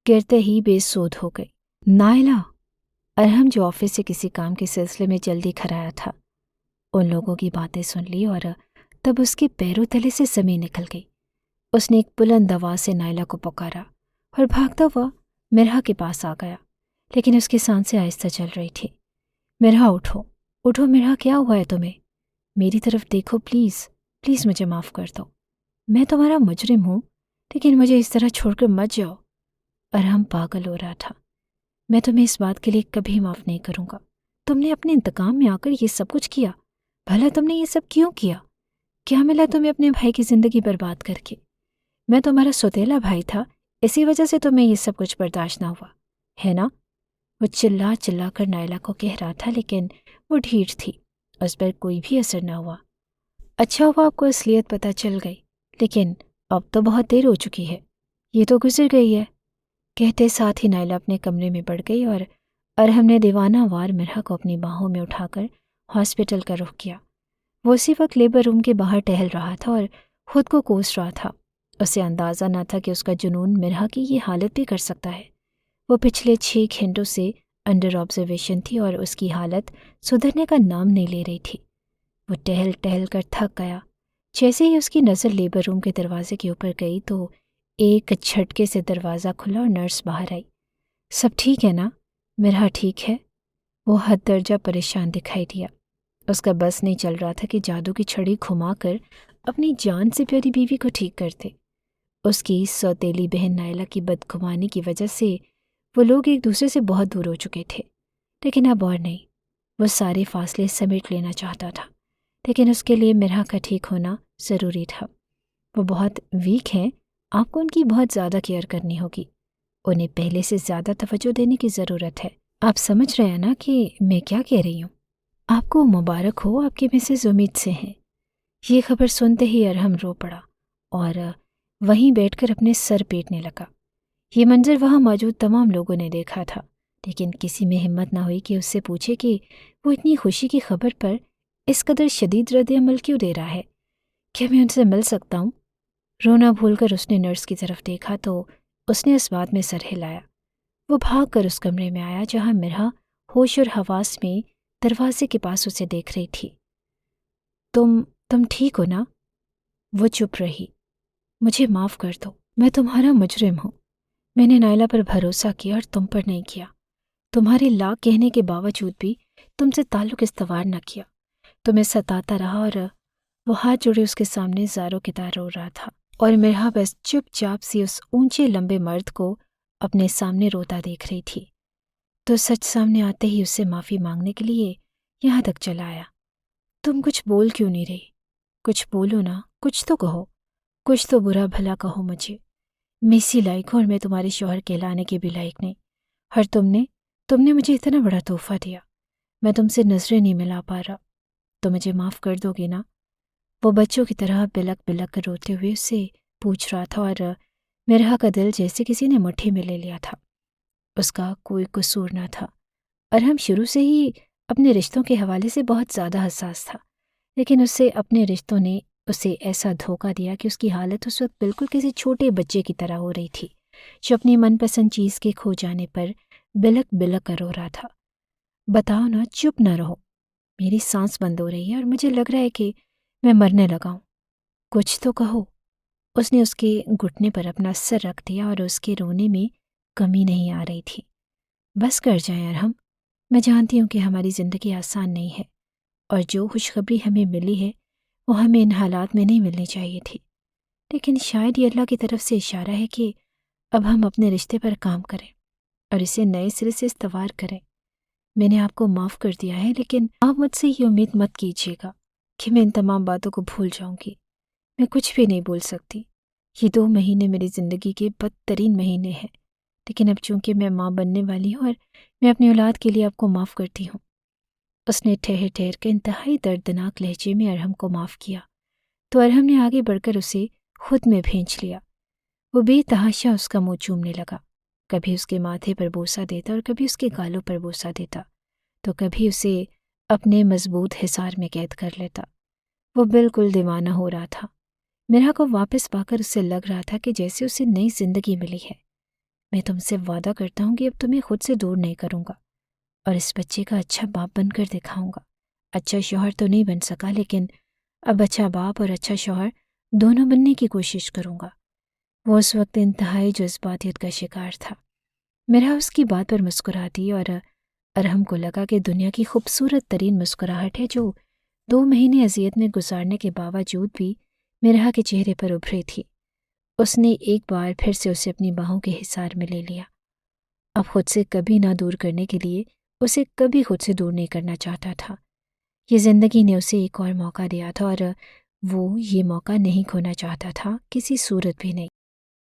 گرتے ہی بے سود ہو گئی۔ نائلہ! ارحم جو آفس سے کسی کام کے سلسلے میں جلدی گھر آیا تھا، ان لوگوں کی باتیں سن لی اور تب اس کے پیروں تلے سے زمین نکل گئی۔ اس نے ایک بلند آواز سے نائلہ کو پکارا اور بھاگتا ہوا مرحا کے پاس آ گیا، لیکن اس کی سانسیں آہستہ چل رہی تھی۔ مرحا اٹھو، اٹھو مرحا، کیا ہوا ہے تمہیں؟ میری طرف دیکھو پلیز، پلیز مجھے معاف کر دو۔ میں تمہارا مجرم ہوں، لیکن مجھے اس طرح چھوڑ کر مت جاؤ۔ ارحم پاگل ہو رہا تھا۔ میں تمہیں اس بات کے لیے کبھی معاف نہیں کروں گا۔ تم نے اپنے انتقام میں آ کر یہ سب کچھ کیا۔ بھلا تم نے یہ سب کیوں کیا؟ کیا ملا تمہیں اپنے بھائی کی زندگی برباد کر کے؟ میں تمہارا سوتیلا بھائی تھا، اسی وجہ سے تمہیں یہ سب کچھ برداشت نہ ہوا، ہے نا؟ وہ چلا چلا کر نائلہ کو کہہ رہا تھا، لیکن وہ ڈھیٹ تھی، اس پر کوئی بھی اثر نہ ہوا۔ اچھا ہوا آپ کو اصلیت پتہ چل گئی، لیکن اب تو بہت دیر ہو چکی ہے، یہ تو گزر گئی ہے۔ کہتے ساتھ ہی نائلہ اپنے کمرے میں بڑھ گئی اور ارحم نے دیوانہ وار مرحا کو اپنی باہوں میں اٹھا کر ہاسپٹل کا رخ کیا۔ وہ اسی وقت لیبر روم کے باہر ٹہل رہا تھا اور خود کو کوس رہا تھا۔ اسے اندازہ نہ تھا کہ اس کا جنون مرحا کی یہ حالت بھی کر سکتا ہے۔ وہ پچھلے 6 گھنٹوں سے انڈر آبزرویشن تھی اور اس کی حالت سدھرنے کا نام نہیں لے رہی تھی۔ وہ ٹہل ٹہل کر تھک گیا۔ جیسے ہی اس کی نظر لیبر روم کے دروازے کے اوپر گئی تو ایک جھٹکے سے دروازہ کھلا اور نرس باہر آئی۔ سب ٹھیک ہے نا؟ مرحا ٹھیک ہے؟ وہ حد درجہ پریشان دکھائی دیا۔ اس کا بس نہیں چل رہا تھا کہ جادو کی چھڑی گھما کر اپنی جان سے پیاری بیوی کو ٹھیک کر دے۔ اس کی سوتیلی بہن نائلہ کی بدگمانی کی وجہ سے وہ لوگ ایک دوسرے سے بہت دور ہو چکے تھے، لیکن اب اور نہیں۔ وہ سارے فاصلے سمیٹ لینا چاہتا تھا، لیکن اس کے لیے مرحا کا ٹھیک ہونا ضروری تھا۔ وہ بہت ویک ہیں، آپ کو ان کی بہت زیادہ کیئر کرنی ہوگی۔ انہیں پہلے سے زیادہ توجہ دینے کی ضرورت ہے۔ آپ سمجھ رہے ہیں نا کہ میں کیا کہہ رہی ہوں؟ آپ کو مبارک ہو، آپ کی مسز امید سے ہیں۔ یہ خبر سنتے ہی ارحم رو پڑا اور وہیں بیٹھ کر اپنے سر پیٹنے لگا۔ یہ منظر وہاں موجود تمام لوگوں نے دیکھا تھا، لیکن کسی میں ہمت نہ ہوئی کہ اس سے پوچھے کہ وہ اتنی خوشی کی خبر پر اس قدر شدید رد عمل کیوں دے رہا ہے۔ کیا میں ان سے مل سکتا ہوں؟ رونا بھول کر اس نے نرس کی طرف دیکھا تو اس نے اس بات میں سر ہلایا۔ وہ بھاگ کر اس کمرے میں آیا جہاں مرحا ہوش اور حواس میں دروازے کے پاس اسے دیکھ رہی تھی۔ تم ٹھیک ہو نا؟ وہ چپ رہی۔ مجھے معاف کر دو، میں تمہارا مجرم ہوں۔ میں نے نائلہ پر بھروسہ کیا اور تم پر نہیں کیا۔ تمہارے لاکھ کہنے کے باوجود بھی تم سے تعلق استوار نہ کیا۔ تمہیں ستاتا رہا اور وہ ہاتھ جوڑے اس کے سامنے زاروں کی طرح رو رہا تھا، اور مرحا بس چپ چاپ سی اس اونچے لمبے مرد کو اپنے سامنے روتا دیکھ رہی تھی۔ تو سچ سامنے آتے ہی اس سے معافی مانگنے کے لیے یہاں تک چلا آیا۔ تم کچھ بول کیوں نہیں رہی؟ کچھ بولو نا، کچھ تو کہو، کچھ تو برا بھلا کہو مجھے۔ میں اسی لائق ہوں اور میں تمہارے شوہر کہلانے کے بھی لائق نہیں، اور تم نے مجھے اتنا بڑا تحفہ دیا، میں تم سے نظریں نہیں ملا پا رہا، تو مجھے معاف کر دو گے نا؟ وہ بچوں کی طرح بلک بلک کر روتے ہوئے اس سے پوچھ رہا تھا، اور مرحا کا دل جیسے کسی نے مٹھی میں لے لیا تھا۔ اس کا کوئی قصور نہ تھا۔ ارحم شروع سے ہی اپنے رشتوں کے حوالے سے بہت زیادہ حساس تھا، لیکن اس سے اپنے رشتوں نے اسے ایسا دھوکہ دیا کہ اس کی حالت اس وقت بالکل کسی چھوٹے بچے کی طرح ہو رہی تھی جو اپنی من پسند چیز کے کھو جانے پر بلک بلک کر رو رہا تھا۔ بتاؤ نا، چپ نہ رہو، میری سانس بند ہو رہی ہے اور مجھے لگ رہا ہے کہ میں مرنے لگا ہوں، کچھ تو کہو۔ اس نے اس کے گھٹنے پر اپنا سر رکھ دیا اور اس کے رونے میں کمی نہیں آ رہی تھی۔ بس کر جائیں ارحم، میں جانتی ہوں کہ ہماری زندگی آسان نہیں ہے، اور جو خوشخبری ہمیں ملی ہے وہ ہمیں ان حالات میں نہیں ملنی چاہیے تھی، لیکن شاید یہ اللہ کی طرف سے اشارہ ہے کہ اب ہم اپنے رشتے پر کام کریں اور اسے نئے سرے سے استوار کریں۔ میں نے آپ کو معاف کر دیا ہے، لیکن آپ مجھ سے یہ امید مت کیجیے گا کہ میں ان تمام باتوں کو بھول جاؤں گی۔ میں کچھ بھی نہیں بول سکتی۔ یہ 2 مہینے میری زندگی کے بدترین مہینے ہیں، لیکن اب چونکہ میں ماں بننے والی ہوں اور میں اپنی اولاد کے لیے آپ کو معاف کرتی ہوں۔ اس نے ٹھہر ٹھہر کے انتہائی دردناک لہجے میں ارحم کو معاف کیا تو ارحم نے آگے بڑھ کر اسے خود میں بھینچ لیا۔ وہ بے تحاشا اس کا منہ چومنے لگا، کبھی اس کے ماتھے پر بوسہ دیتا اور کبھی اس کے گالوں پر بوسہ دیتا تو کبھی اسے اپنے مضبوط حصار میں قید کر لیتا۔ وہ بالکل دیوانہ ہو رہا تھا۔ میرا کو واپس پا کر اسے لگ رہا تھا کہ جیسے اسے نئی زندگی ملی ہے۔ میں تم سے وعدہ کرتا ہوں کہ اب تمہیں خود سے دور نہیں کروں گا اور اس بچے کا اچھا باپ بن کر دکھاؤں گا۔ اچھا شوہر تو نہیں بن سکا، لیکن اب اچھا باپ اور اچھا شوہر دونوں بننے کی کوشش کروں گا۔ وہ اس وقت انتہائی جذباتیت کا شکار تھا۔ میرا اس کی بات پر مسکرا دی اور ارحم کو لگا کہ دنیا کی خوبصورت ترین مسکراہٹ ہے جو 2 مہینے اذیت میں گزارنے کے باوجود بھی میرا کے چہرے پر ابھری تھی۔ اس نے ایک بار پھر سے اسے اپنی باہوں کے حصار میں لے لیا۔ اب خود سے کبھی نہ دور کرنے کے لیے اسے کبھی خود سے دور نہیں کرنا چاہتا تھا۔ یہ زندگی نے اسے ایک اور موقع دیا تھا اور وہ یہ موقع نہیں کھونا چاہتا تھا، کسی صورت بھی نہیں۔